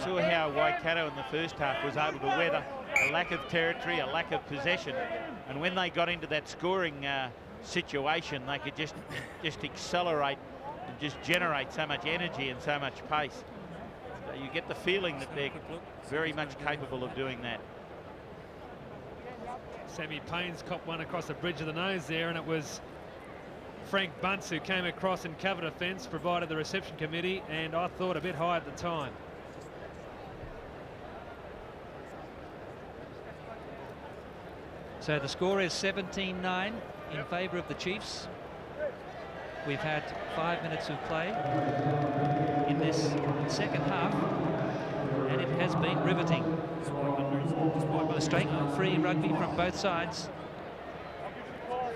Saw how Waikato in the first half was able to weather a lack of territory, a lack of possession, and when they got into that scoring situation, they could just accelerate and just generate so much energy and so much pace. So you get the feeling that they're very much capable of doing that. Sammy Payne's copped one across the bridge of the nose there, and it was Frank Bunce who came across and covered a fence, provided the reception committee, and I thought a bit high at the time. So the score is 17-9 in favour of the Chiefs. We've had 5 minutes of play in this second half, and it has been riveting. Straight free rugby from both sides.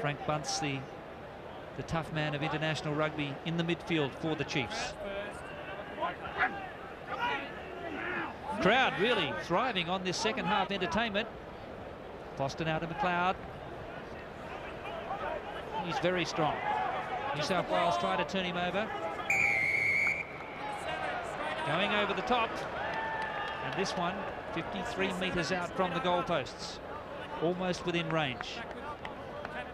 Frank Bunce, the tough man of international rugby, in the midfield for the Chiefs. Crowd really thriving on this second half entertainment. Foster now to McLeod. He's very strong. New South Wales try to turn him over. Going over the top. And this one 53 metres out from the goalposts. Almost within range.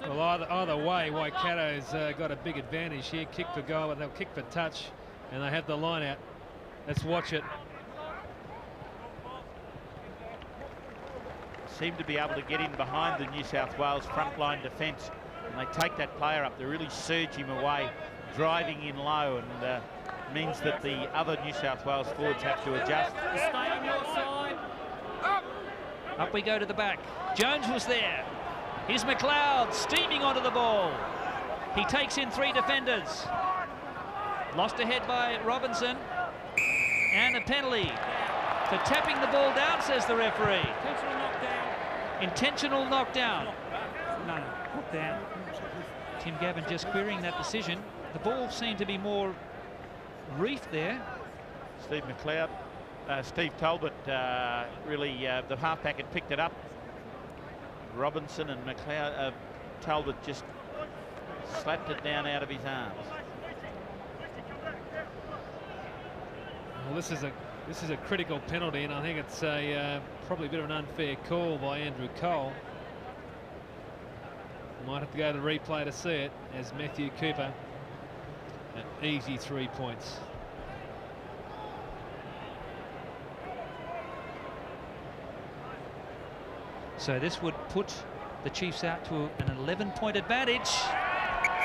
Well, either way, Waikato's got a big advantage here. Kick for goal, and they'll kick for touch, and they have the line out. Let's watch it. Seem to be able to get in behind the New South Wales frontline defence, and they take that player up. They really surge him away, driving in low, and means that the other New South Wales forwards have to adjust. Stay on your side. Up we go to the back. Jones was there. Here's McLeod steaming onto the ball. He takes in 3 defenders. Lost ahead by Robinson. And a penalty for tapping the ball down, says the referee. Intentional knockdown. Intentional knockdown. No, knockdown. Tim Gavin just querying that decision. The ball seemed to be more reefed there. Steve Talbot really, the halfback had picked it up. Robinson and McLeod, Talbot just slapped it down out of his arms. Well, this is a critical penalty, and I think it's a probably a bit of an unfair call by Andrew Cole. Might have to go to the replay to see it, as Matthew Cooper, an easy 3 points. So this would put the Chiefs out to an 11-point advantage.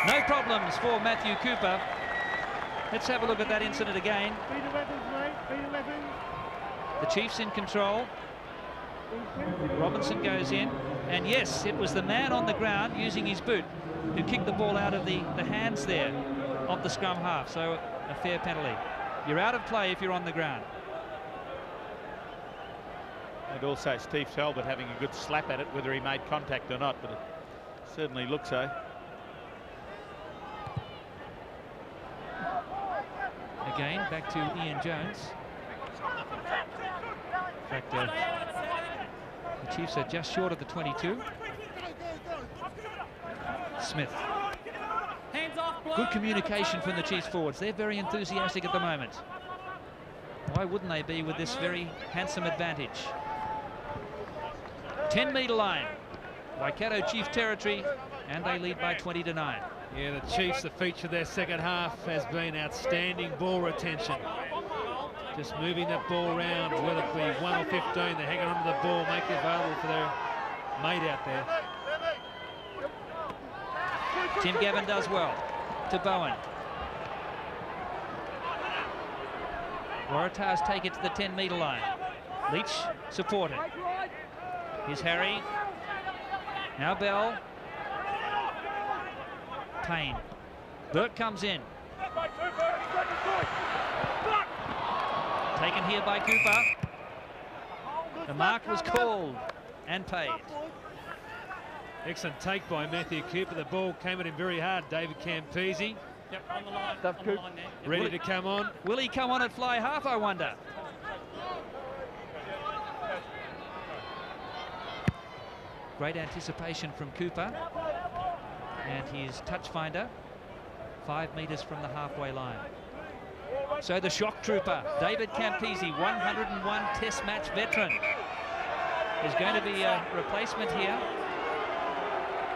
No problems for Matthew Cooper. Let's have a look at that incident again. The Chiefs in control. Robinson goes in, and yes, it was the man on the ground using his boot who kicked the ball out of the hands there of the scrum half. So a fair penalty. You're out of play if you're on the ground. And also Steve Talbot having a good slap at it, whether he made contact or not, but it certainly looked so. Again, back to Ian Jones. In fact, the Chiefs are just short of the 22. Smith. Hands off, blow. Good communication from the Chiefs forwards. They're very enthusiastic at the moment. Why wouldn't they be with this very handsome advantage? 10-metre line. Waikato Chief territory, and they lead by 20-9. Yeah, the Chiefs, the feature of their second half has been outstanding ball retention. Just moving that ball around, whether it be 1 or 15, they're hanging onto the ball, making it available for their mate out there. Tim Gavin does well to Bowen. Waratahs take it to the 10-metre line. Leach supported. Here's Harry. Now Bell. Payne. Burke comes in. Taken here by Cooper. The mark was called and paid. Excellent take by Matthew Cooper. The ball came at him very hard. David Campese Yep, on the line. On the line there. ready to come on. Will he come on at fly half, I wonder? Great anticipation from Cooper. And his touch finder, 5 metres from the halfway line. So the shock trooper, David Campese, 101 Test match veteran. There's going to be a replacement here.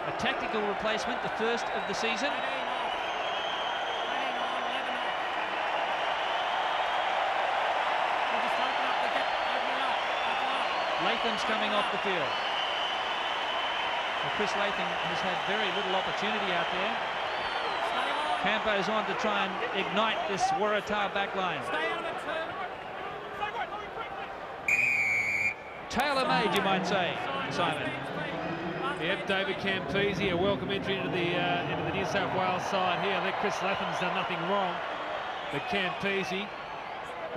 A tactical replacement, the first of the season. 18 off. 18 on, 11 off. We'll just open up the gap. Open it up. Open it up. Latham's coming off the field. Well, Chris Latham has had very little opportunity out there. Stay on. Campo's on to try and ignite this Waratah back line. Stay on it, turn. Tailor-made, you might say, Simon. Yep, David Campese, a welcome entry into the New South Wales side here. I think Chris Latham's done nothing wrong, but Campese,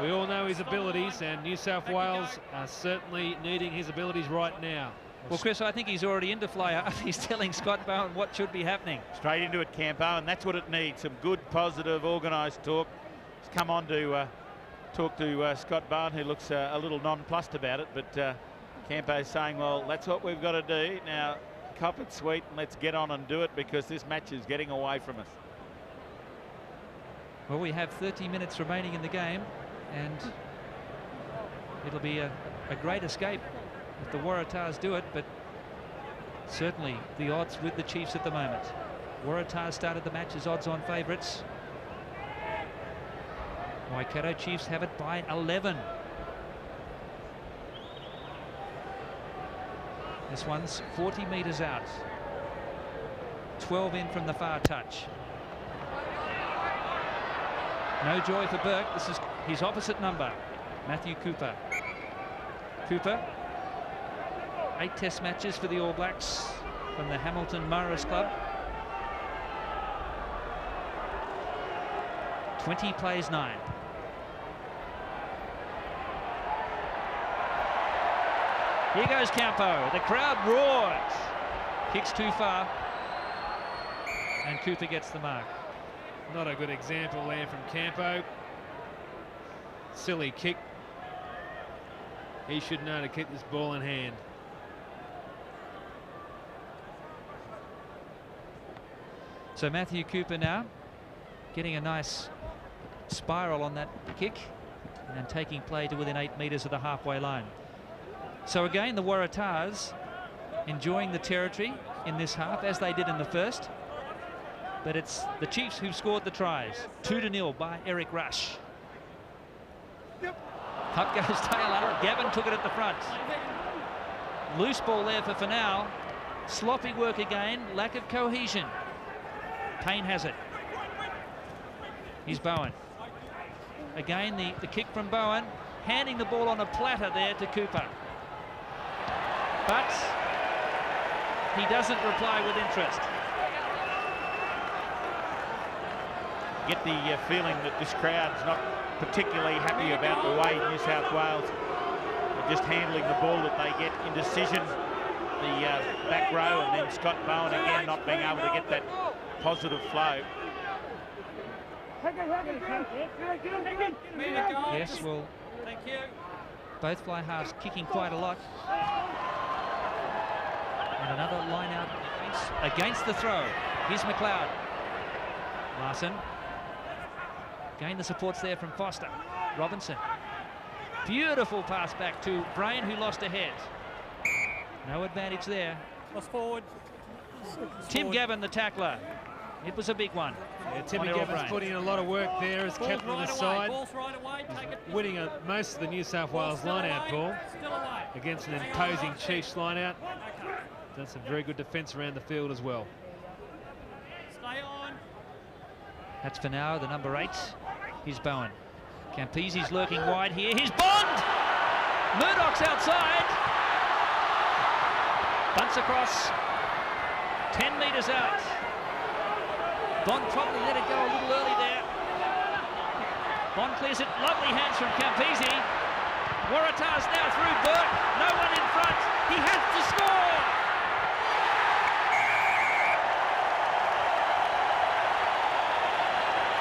we all know his abilities, and New South Wales are certainly needing his abilities right now. Well, Chris, I think he's already into fly half. He's telling Scott Bowen what should be happening. Straight into it, Campo, and that's what it needs. Some good, positive, organised talk. He's come on to talk to Scott Bowen, who looks a little nonplussed about it, but Campo's saying, well, that's what we've got to do. Now, cop it sweet, and let's get on and do it, because this match is getting away from us. Well, we have 30 minutes remaining in the game, and it'll be a great escape if the Waratahs do it, but certainly the odds with the Chiefs at the moment. Waratahs started the match as odds-on favourites. Waikato Chiefs have it by 11. This one's 40 metres out. 12 in from the far touch. No joy for Burke. This is his opposite number, Matthew Cooper. Cooper, 8 test matches for the All Blacks from the Hamilton Morris Club. 20 plays 9. Here goes Campo. The crowd roars. Kicks too far. And Cooper gets the mark. Not a good example there from Campo. Silly kick. He should know to keep this ball in hand. So Matthew Cooper now getting a nice spiral on that kick. and taking play to within 8 metres of the halfway line. So again, the Waratahs enjoying the territory in this half, as they did in the first. But it's the Chiefs who've scored the tries. 2-0 by Eric Rush. Up goes Taylor. Gavin took it at the front. Loose ball there for Fanau. Sloppy work again. Lack of cohesion. Payne has it. Here's Bowen. Again, the kick from Bowen. Handing the ball on a platter there to Cooper. But he doesn't reply with interest. Get the feeling that this crowd's not particularly happy about the way New South Wales are just handling the ball that they get. Indecision, the back row, and then Scott Bowen again not being able to get that positive flow. Yes, well, Thank you. both fly halves kicking quite a lot. And another line out against the throw. Here's McLeod. Larson. Again, the support's there from Foster. Robinson. Beautiful pass back to Brain, who lost a head. No advantage there. Lost forward. Tim Gavin, the tackler. It was a big one. Yeah, Timmy Gavin's putting in a lot of work there as captain of the side. Ball's right away. Take it. Winning most of the New South Wales line-out ball Still away. against an imposing Chiefs line-out. Done some very good defence around the field as well. Stay on. That's for now, the number 8. Here's Bowen. Campese's lurking wide here. Here's Bond! Murdoch's outside. Bunts across. 10 metres out. Bond probably let it go a little early there. Bond clears it. Lovely hands from Campese. Waratahs now through Burke. No one in front. He has to score.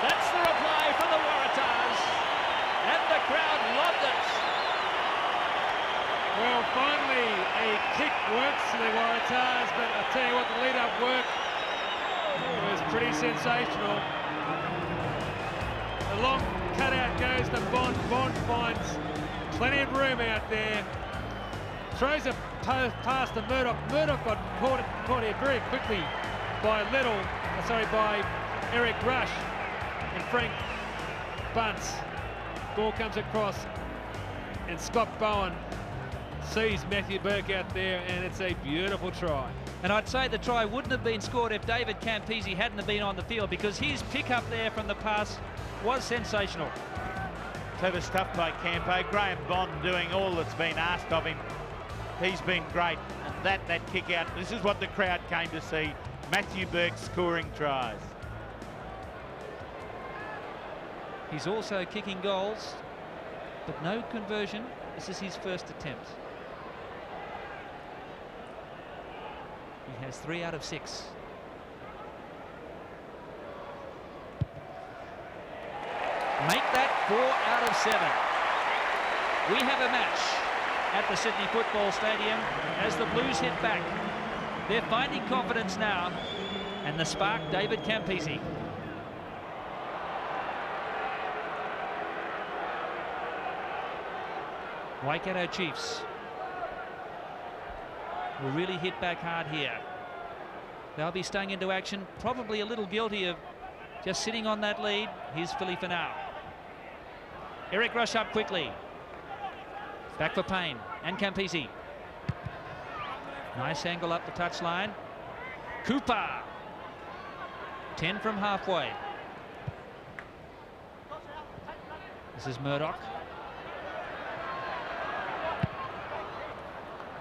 That's the reply from the Waratahs. And the crowd loved it. Well, finally a kick works for the Waratahs, but I'll tell you what, the lead-up work was pretty sensational. The long cutout goes to Bond. Bond finds plenty of room out there. Throws it past to Murdoch. Murdoch got caught here very quickly by by Eric Rush and Frank Bunce. Ball comes across and Scott Bowen sees Matthew Burke out there, and it's a beautiful try. And I'd say the try wouldn't have been scored if David Campese hadn't been on the field, because his pick up there from the pass was sensational. Clever stuff by Campo. Graham Bond doing all that's been asked of him. He's been great. And that kick out, this is what the crowd came to see. Matthew Burke scoring tries. He's also kicking goals, but no conversion. This is his first attempt. He has 3 out of 6. Make that 4 out of 7. We have a match at the Sydney Football Stadium as the Blues hit back. They're finding confidence now, and the spark, David Campese. Waikato Chiefs will really hit back hard here. They'll be staying into action, probably a little guilty of just sitting on that lead. Here's Philly for now. Eric Rush up quickly. Back for Payne and Campese. Nice angle up the touchline. Cooper. 10 from halfway. This is Murdoch.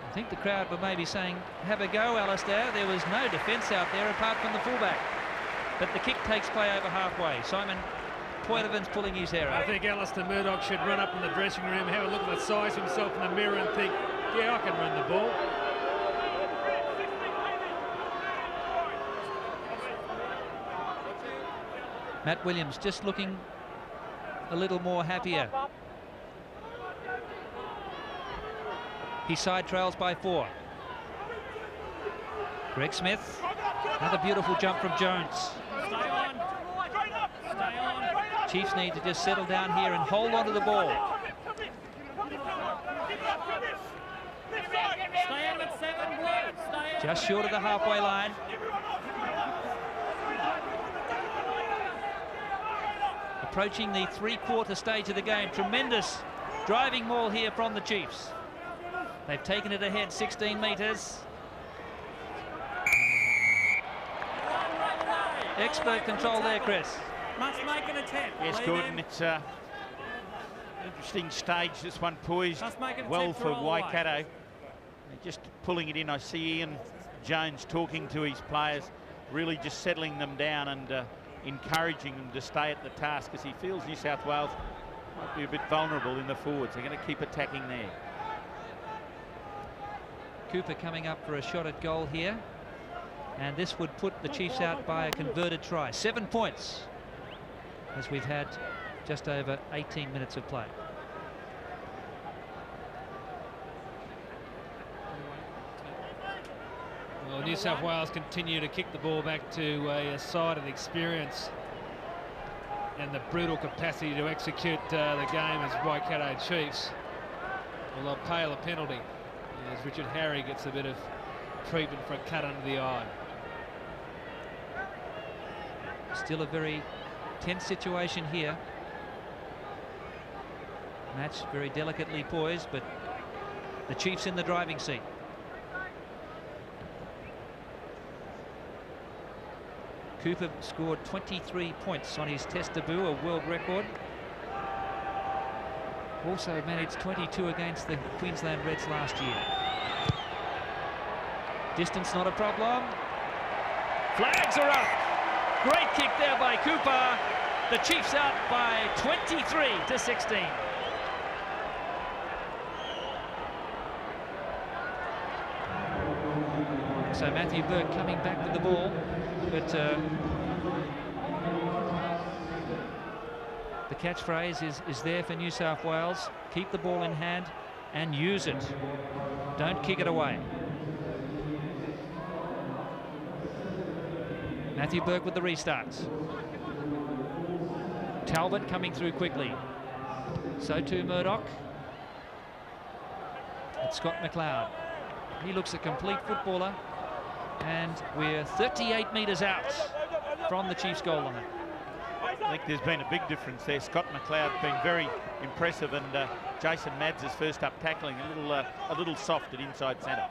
I think the crowd were maybe saying, have a go, Alistair. There was no defence out there apart from the fullback. But the kick takes play over halfway. Simon Poitevins pulling his hair out. I think Alistair Murdoch should run up in the dressing room, have a look at the size of himself in the mirror and think, yeah, I can run the ball. Matt Williams just looking a little more happier. He side trails by 4. Greg Smith. Another beautiful jump from Jones. Stay on. Stay on. Chiefs need to just settle down here and hold on to the ball. Just short of the halfway line. Approaching the three-quarter stage of the game. Tremendous driving maul here from the Chiefs. They've taken it ahead 16 metres. Expert control there, Chris. Must make an attempt. Yes, Gordon, it's an interesting stage, this one poised well for Waikato. They're just pulling it in. I see Ian Jones talking to his players, really just settling them down and encouraging them to stay at the task, because he feels New South Wales might be a bit vulnerable in the forwards. They're going to keep attacking there. Cooper coming up for a shot at goal here, and this would put the Chiefs out by a converted try. 7 points, as we've had just over 18 minutes of play. Well, New South Wales continue to kick the ball back to a side of experience and the brutal capacity to execute the game as Waikato Chiefs. Well, they'll pay a penalty as Richard Harry gets a bit of treatment for a cut under the eye. Still a very tense situation here. Match very delicately poised, but the Chiefs in the driving seat. Cooper scored 23 points on his Test debut, a world record. Also managed 22 against the Queensland Reds last year. Distance not a problem. Flags are up. Great kick there by Cooper. The Chiefs out by 23-16. So Matthew Burke coming back with the ball, but the catchphrase is there for New South Wales. Keep the ball in hand and use it. Don't kick it away. Matthew Burke with the restarts. Talbot coming through quickly. So too Murdoch. It's Scott McLeod. He looks a complete footballer. And we're 38 metres out from the Chiefs' goal line. I think there's been a big difference there. Scott McLeod been very impressive, and Jason Mads is first up tackling a little soft at inside centre.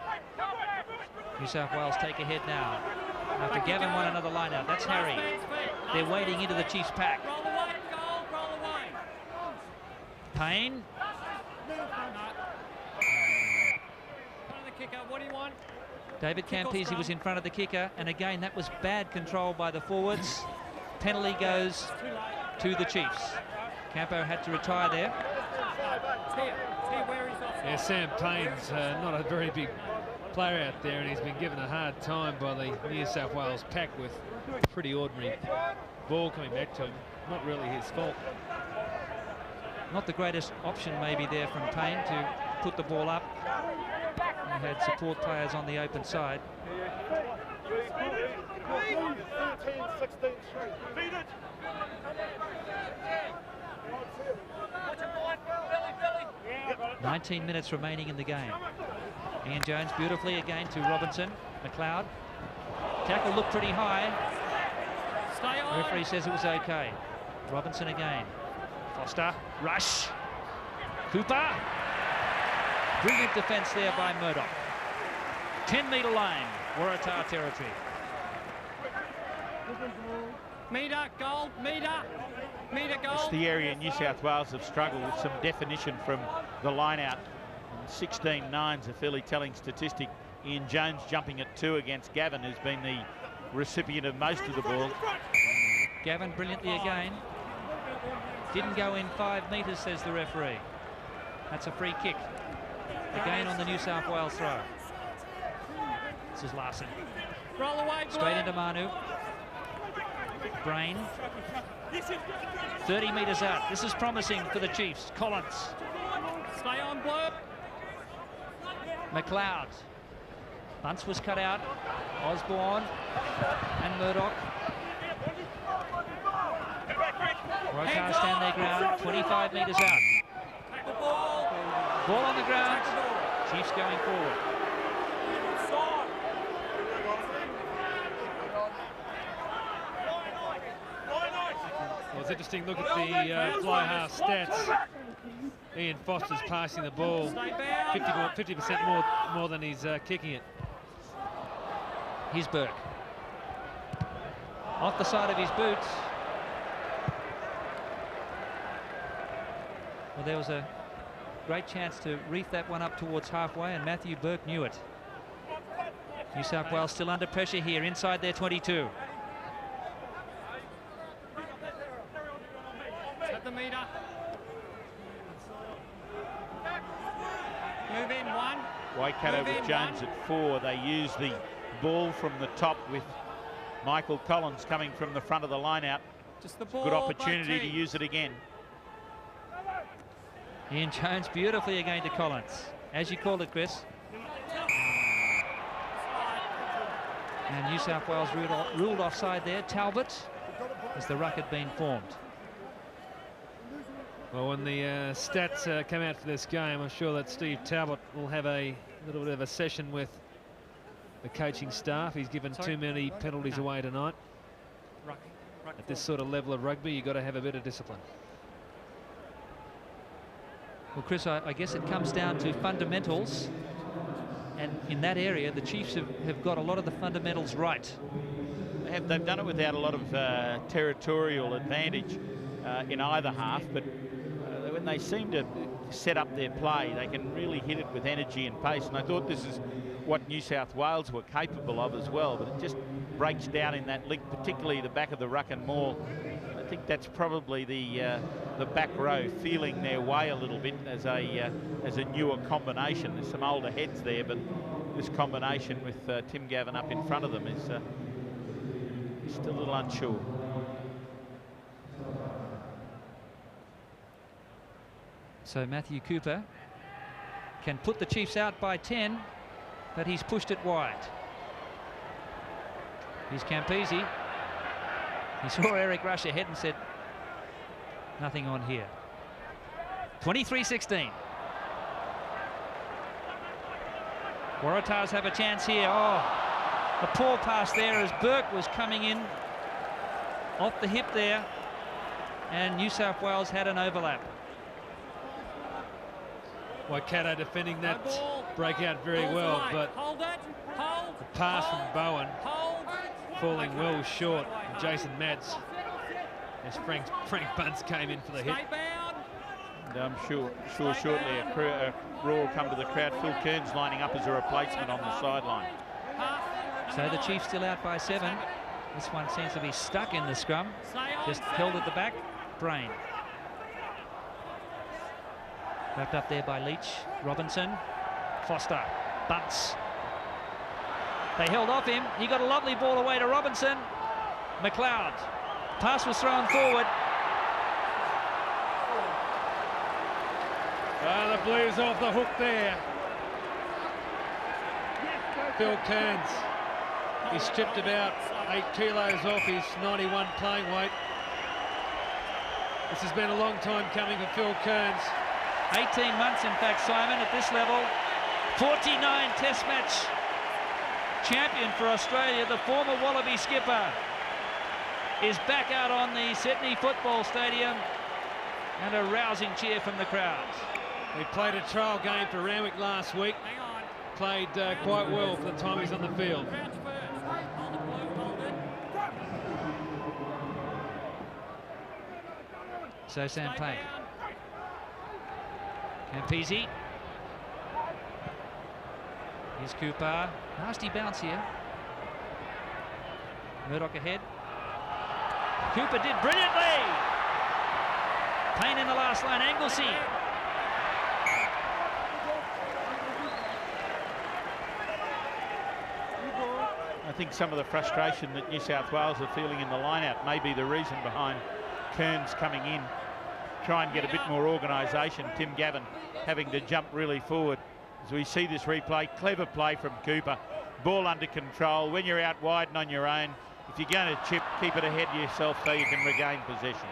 New South Wales take ahead now. After Gavin won another line out. That's Harry. They're wading into the Chiefs' pack. Payne. What do you want? David Campese was in front of the kicker, and again that was bad control by the forwards. Penalty goes to the Chiefs. Campo had to retire there. Yeah, Sam Payne's not a very big player out there, and he's been given a hard time by the New South Wales pack with pretty ordinary ball coming back to him. Not really his fault. Not the greatest option maybe there from Payne to put the ball up. He had support players on the open side. "19 minutes remaining in the game." Ian Jones beautifully again to Robinson. McLeod. Tackle looked pretty high. The referee says it was okay. Robinson again. Foster. Rush. Cooper. Brilliant defence there by Murdoch. 10-metre line, Waratah territory. Metre, goal, metre goal. It's the area New South Wales have struggled with some definition from the line-out. 16-9's a fairly telling statistic. Ian Jones jumping at 2 against Gavin, who's been the recipient of most of the ball. Gavin brilliantly again. Didn't go in 5 metres, says the referee. That's a free kick. Again on the New South Wales throw. This is Larson. Roll away, straight into Manu. Brain. 30 metres out. This is promising for the Chiefs. Collins. Stay on, Blur. McLeod. Bunce was cut out. Osborne and Murdoch. Waratahs stand their ground. 25 metres out. Ball on the ground. Chiefs going forward. It's interesting, look at the fly half stats. Ian Foster's passing the ball 50% more than he's kicking it. Here's Burke. Off the side of his boots. Well, there was a great chance to reef that one up towards halfway, and Matthew Burke knew it. New South Wales still under pressure here, inside their 22. Set the meter. Move in one. Waikato Move with in Jones one. at 4. They use the ball from the top with Michael Collins coming from the front of the line out. Just the ball. Good opportunity to by use it again. Ian Jones beautifully again to Collins. As you called it, Chris. And New South Wales ruled offside there. Talbot, as the ruck had been formed. Well, when the stats come out for this game, I'm sure that Steve Talbot will have a little bit of a session with the coaching staff. He's given too many penalties away tonight. Ruck At this sort of level of rugby, you've got to have a bit of discipline. Well, Chris, I guess it comes down to fundamentals. And in that area, the Chiefs have got a lot of the fundamentals right. They've done it without a lot of territorial advantage in either half, but when they seem to set up their play, they can really hit it with energy and pace. And I thought this is what New South Wales were capable of as well, but it just breaks down in that link, particularly the back of the ruck and maul. I think that's probably the back row feeling their way a little bit as a newer combination. There's some older heads there, but this combination with Tim Gavin up in front of them is still a little unsure. So Matthew Cooper can put the Chiefs out by 10, but he's pushed it wide. Here's Campese. He saw Eric Rush ahead and said, nothing on here. 23-16. Waratahs have a chance here. Oh, a poor pass there as Burke was coming in off the hip there, and New South Wales had an overlap. Waikato defending that breakout very well, but the pass from Bowen falling well short. And Jason Mads, as Frank Bunce came in for the hit. And I'm sure shortly a roar will come to the crowd. Phil Kearns lining up as a replacement on the sideline. So the Chiefs still out by 7. This one seems to be stuck in the scrum. Just held at the back. Brain. Wrapped up there by Leach. Robinson. Foster. Bunce. They held off him. He got a lovely ball away to Robinson. McLeod. Pass was thrown forward. The Blues off the hook there. Phil Kearns. He stripped about 8 kilos off his 91 playing weight. This has been a long time coming for Phil Kearns. 18 months, in fact, Simon, at this level. 49 Test match champion for Australia. The former Wallaby skipper is back out on the Sydney Football Stadium, and a rousing cheer from the crowd. He played a trial game for Randwick last week. Played quite well for the time he's on the field. So Sam Payne. Campese. Here's Cooper. Nasty bounce here. Murdoch ahead. Cooper did brilliantly. Payne in the last line. Anglesey. I think some of the frustration that New South Wales are feeling in the line-out may be the reason behind Kearns coming in. Try and get a bit more organisation. Tim Gavin having to jump really forward. As we see this replay, clever play from Cooper. Ball under control. When you're out wide and on your own, if you're going to chip, keep it ahead of yourself so you can regain possession.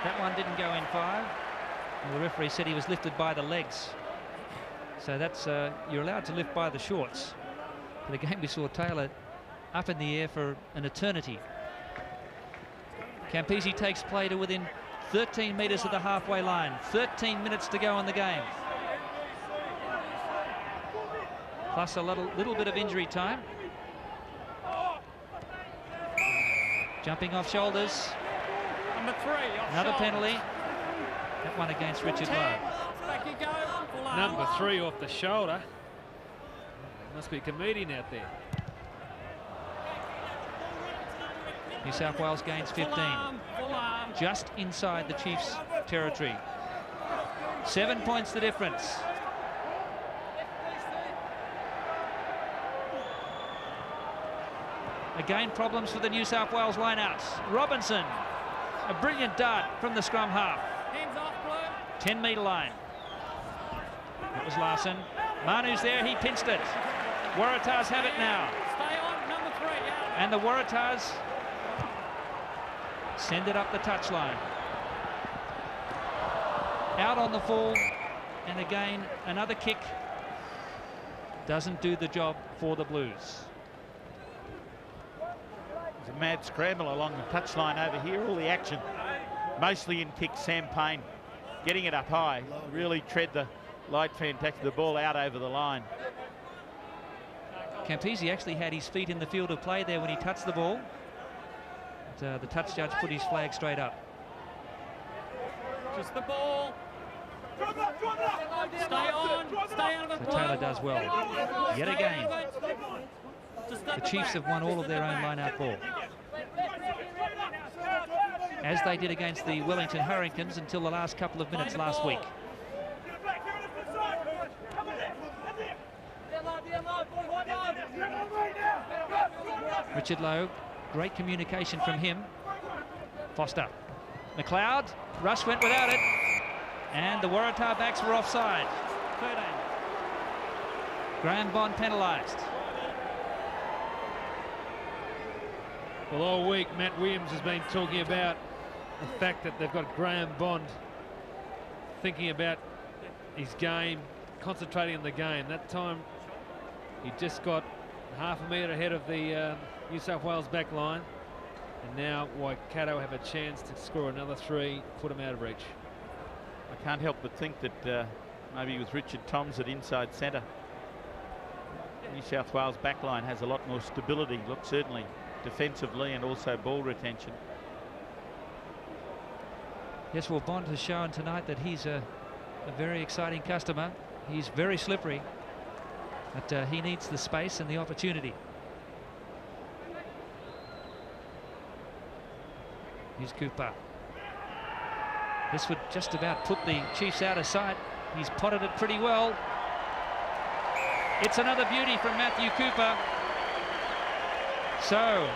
That one didn't go in 5. And the referee said he was lifted by the legs. So that's, you're allowed to lift by the shorts. But again, we saw Taylor up in the air for an eternity. Campese takes play to within 13 metres of the halfway line. 13 minutes to go in the game. Plus a little bit of injury time. Jumping off shoulders. Number 3 off Another shoulders. penalty. That one against Richard Lowe. Back you go. Full arm. Number 3 off the shoulder. Must be a comedian out there. New South Wales gains 15. Full arm. Just inside the Chiefs' territory. 7 points the difference. Again, problems for the New South Wales lineouts. Robinson, a brilliant dart from the scrum half. Hands off, Blue. 10-metre line. That was Larson. Manu's there, he pinched it. Waratahs have it now. Stay on, number 3. Out. And the Waratahs send it up the touchline. Out on the full, and again, another kick doesn't do the job for the Blues. There's a mad scramble along the touchline over here. All the action, mostly in kicks. Sam Payne getting it up high. Really tread the light fantastic. The ball out over the line. Campese actually had his feet in the field of play there when he touched the ball. But, the touch judge put his flag straight up. Just the ball. Stay on. Stay out of the So Taylor does well. Yet again, the Chiefs have won all of their own line-out ball, as they did against the Wellington Hurricanes until the last couple of minutes last week. Richard Lowe, great communication from him. Foster. McLeod, Rush went without it, and the Waratah backs were offside. 13. Graham Bond penalised. Well, all week Matt Williams has been talking about the fact that they've got Graham Bond thinking about his game, concentrating on the game. That time he just got half a metre ahead of the New South Wales back line, and now Waikato have a chance to score another 3, put them out of reach. I can't help but think that maybe with Richard Toms at inside centre, New South Wales backline has a lot more stability, look, certainly defensively and also ball retention. Yes, well, Bond has shown tonight that he's a very exciting customer. He's very slippery, but he needs the space and the opportunity. Here's Cooper. This would just about put the Chiefs out of sight. He's potted it pretty well. It's another beauty from Matthew Cooper. So,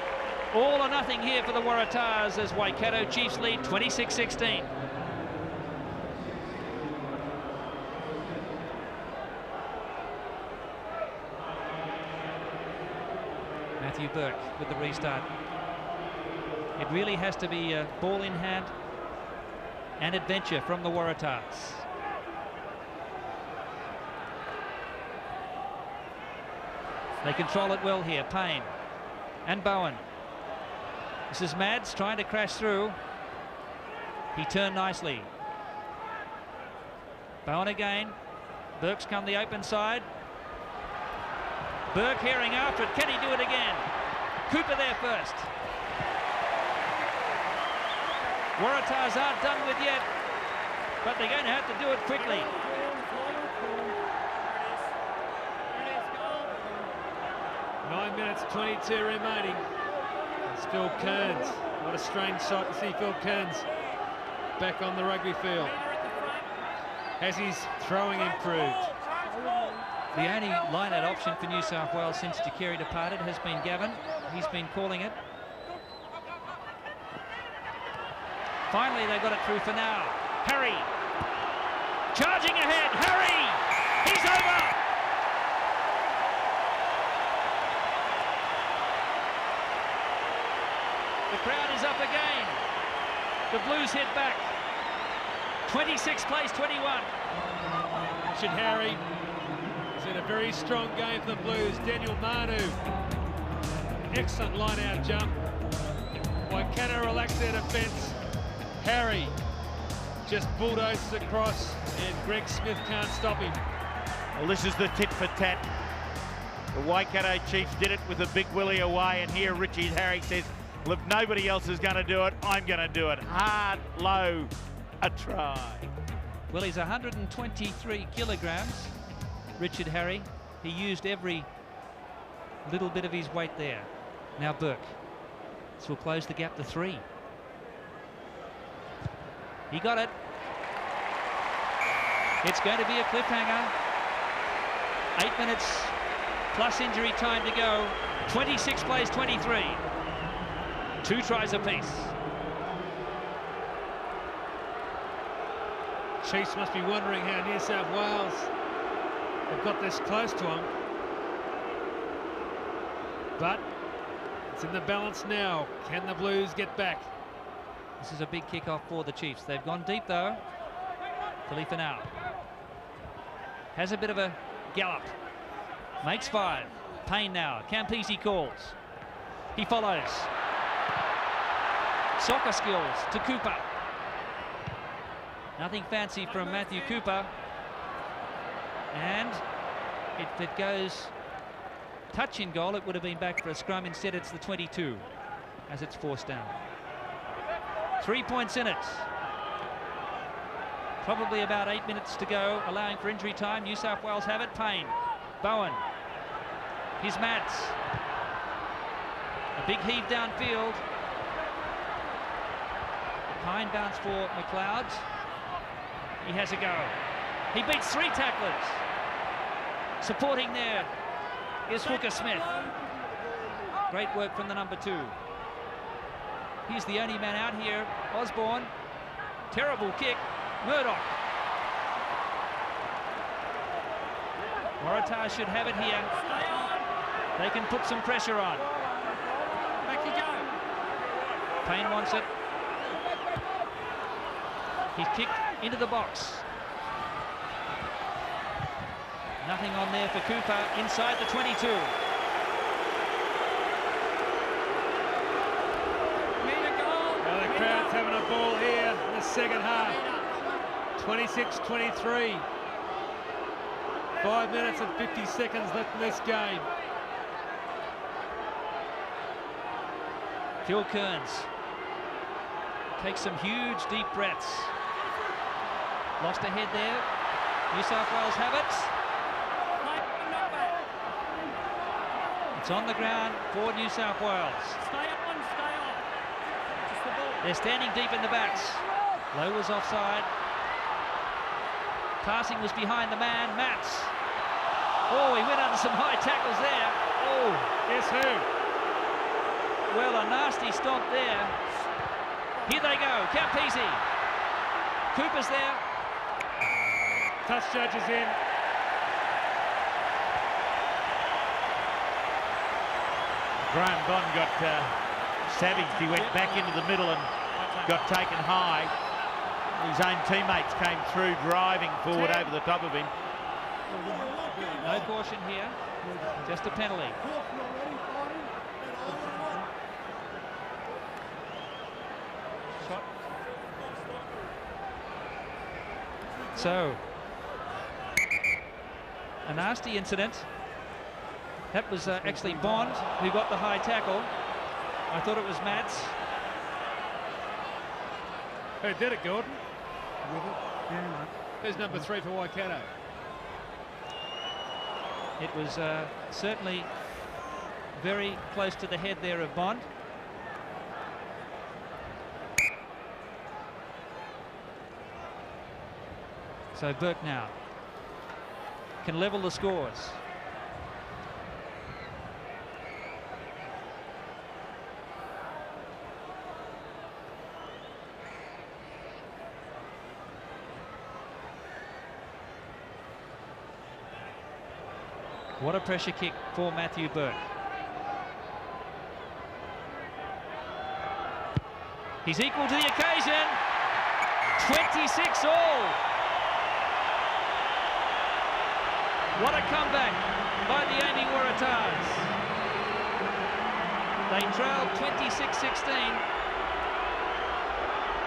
all or nothing here for the Waratahs as Waikato Chiefs lead 26-16. Matthew Burke with the restart. It really has to be a ball in hand and adventure from the Waratahs. They control it well here. Payne and Bowen. This is Mads trying to crash through. He turned nicely. Bowen again. Burke's come the open side. Burke herring after it. Can he do it again? Cooper there first. Waratahs aren't done with yet, but they're going to have to do it quickly. Nine minutes, 22 remaining. And still Kearns. What a strange sight to see Phil Kearns back on the rugby field. Has his throwing improved? The only line-out option for New South Wales since Jakeri departed has been Gavin. He's been calling it. Finally, they got it through for now. Harry, charging ahead. Harry, he's over. The crowd is up again. The Blues hit back. 26 plays 21. Richard Harry has had a very strong game for the Blues. Daniel Manu, excellent line-out jump. Waikato relax their defence. Harry just bulldozes across, and Greg Smith can't stop him. Well, this is the tit for tat. The Waikato Chiefs did it with a big Willie away, and here Richie Harry says, well, if nobody else is going to do it, I'm going to do it. Hard, low, a try. Well, he's 123 kilograms, Richard Harry. He used every little bit of his weight there. Now Burke. This will close the gap to 3. He got it. It's going to be a cliffhanger. 8 minutes plus injury time to go. 26 plays 23. 2 tries apiece. Chiefs must be wondering how New South Wales have got this close to them. But it's in the balance now. Can the Blues get back? This is a big kick-off for the Chiefs. They've gone deep though. Khalifa now has a bit of a gallop. Makes 5. Payne now. Campese calls. He follows. Soccer skills to Cooper. Nothing fancy from Matthew Cooper. And if it goes touch in goal, it would have been back for a scrum. Instead, it's the 22 as it's forced down. 3 points in it. Probably about 8 minutes to go, allowing for injury time. New South Wales have it. Payne. Bowen. Here's Mats. A big heave downfield. Payne bounce for McLeod. He has a go. He beats 3 tacklers. Supporting there is Hooker Smith. Great work from the number 2. He's the only man out here. Osborne. Terrible kick. Murdoch. Waratahs should have it here. They can put some pressure on. Back you go. Payne wants it. He's kicked into the box. Nothing on there for Cooper inside the 22. Well, the crowd's having a ball here in the second half. 26-23. 5 minutes and 50 seconds left in this game. Phil Kearns takes some huge deep breaths. Lost a head there. New South Wales have it. It's on the ground for New South Wales. Stay on, stay on. Just the ball. They're standing deep in the backs. Lowe was offside. Passing was behind the man, Mats. Oh, he went under some high tackles there. Oh, Guess who? well, a nasty stomp there. Here they go, Campese. Cooper's there. Touch judge is in. Graham Bond got savaged. He went back into the middle and got taken high. His own teammates came through, driving forward over the top of him. No caution here, just a penalty. Shot. So, a nasty incident. That was actually Bond who got the high tackle. I thought it was Mats. Who did it, Gordon? Who's number 3 for Waikato? It was certainly very close to the head there of Bond. So Burke now can level the scores. What a pressure kick for Matthew Burke. He's equal to the occasion. 26 all. What a comeback by the Amy Waratahs. They trailed 26-16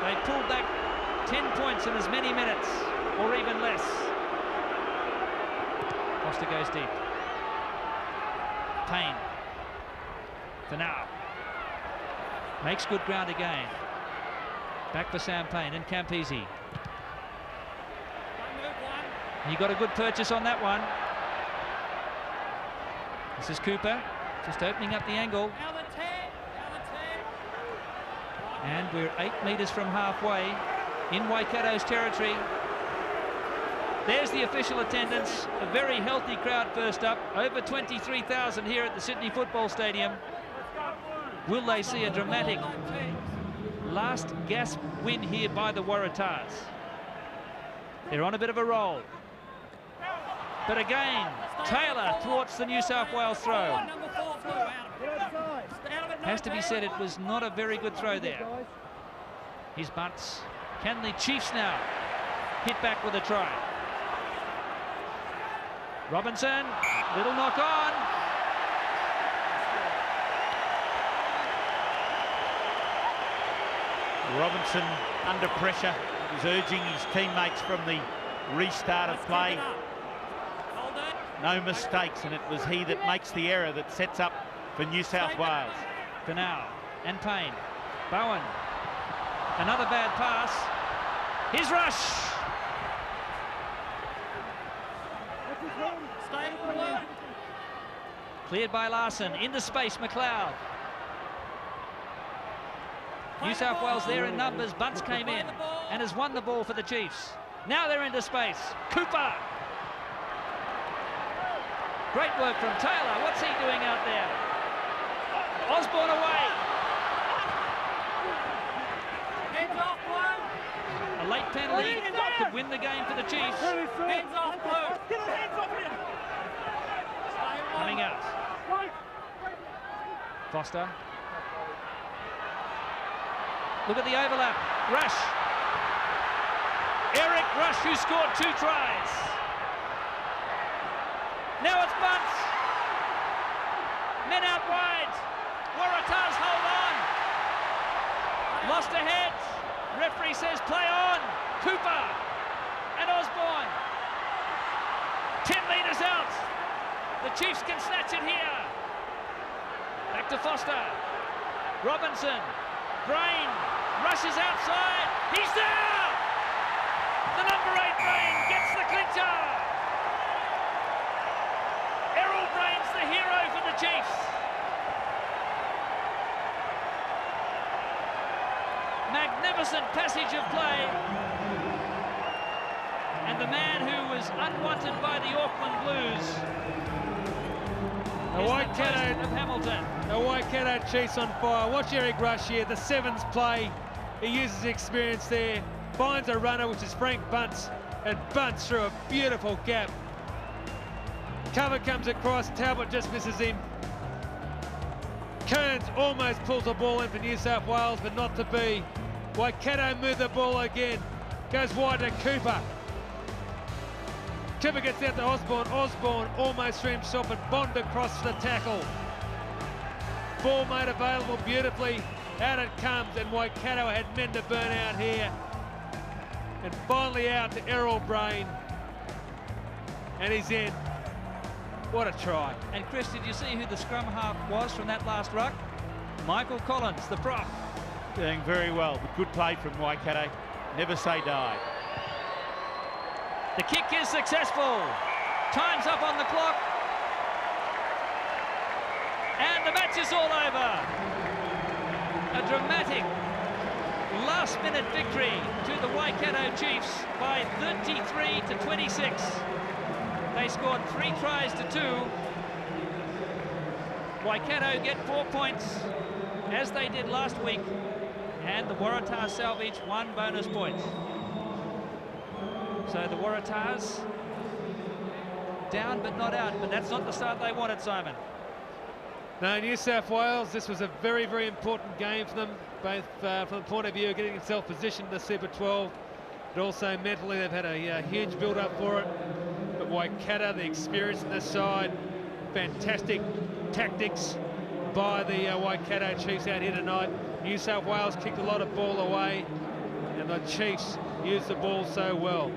They pulled back 10 points in as many minutes, or even less. Foster goes deep. Payne. For now. Makes good ground again. Back for Sam Payne and Campese. He got a good purchase on that one. This is Cooper, just opening up the angle. And we're 8 metres from halfway in Waikato's territory. There's the official attendance. A very healthy crowd first up. Over 23,000 here at the Sydney Football Stadium. Will they see a dramatic last gasp win here by the Waratahs? They're on a bit of a roll. But again, Taylor thwarts the New South Wales throw. Has to be said, it was not a very good throw there. Here's Bunce. Can the Chiefs now hit back with a try? Robinson, little knock on. Robinson under pressure. He's urging his teammates from the restart of play. No mistakes, and it was he that makes the error that sets up for New South Wales. For now, and Payne. Bowen. Another bad pass. His rush. Cleared by Larson. Into space, McLeod. New South Wales there in numbers. Bunce came in and has won the ball for the Chiefs. Now they're into space. Cooper. Great work from Taylor. What's he doing out there? Osborne away. A late penalty could win the game for the Chiefs. Hands off, Blue. Coming out. Foster. Look at the overlap. Rush. Eric Rush, who scored 2 tries. Now it's Bunce. Men out wide. Waratahs hold on. Lost ahead. Referee says play on. Cooper and Osborne. 10 metres out. The Chiefs can snatch it here. Back to Foster. Robinson. Brain. Rushes outside. He's there. The number 8 Brain gets the clincher. Errol Brain's the hero for the Chiefs. Magnificent passage of play. And the man who was unwanted by the Auckland Blues is the toast of Hamilton. The Waikato Chiefs on fire. Watch Eric Rush here. The sevens play. He uses experience there. Finds a runner, which is Frank Bunce. And Bunce through a beautiful gap. Cover comes across. Talbot just misses him. Kearns almost pulls the ball in for New South Wales, but not to be. Waikato move the ball again. Goes wide to Cooper. Cooper gets out to Osborne. Osborne almost threw himself and bombed across the tackle. Ball made available beautifully. Out it comes, and Waikato had men to burn out here. And finally out to Errol Brain. And he's in. What a try. And Chris, did you see who the scrum half was from that last ruck? Michael Collins, the prop. Doing very well, but good play from Waikato. Never say die. The kick is successful. Time's up on the clock. And the match is all over. A dramatic last-minute victory to the Waikato Chiefs by 33 to 26. They scored 3 tries to 2. Waikato get 4 points, as they did last week, and the Waratahs salvage 1 bonus point. So the Waratahs down but not out, but that's not the start they wanted, Simon. No, New South Wales, this was a very, very important game for them, both from the point of view of getting themselves positioned in the Super 12, but also mentally they've had a huge build-up for it. But Waikato, the experience in the side, fantastic tactics by the Waikato Chiefs out here tonight. New South Wales kicked a lot of ball away. and the Chiefs use the ball so well.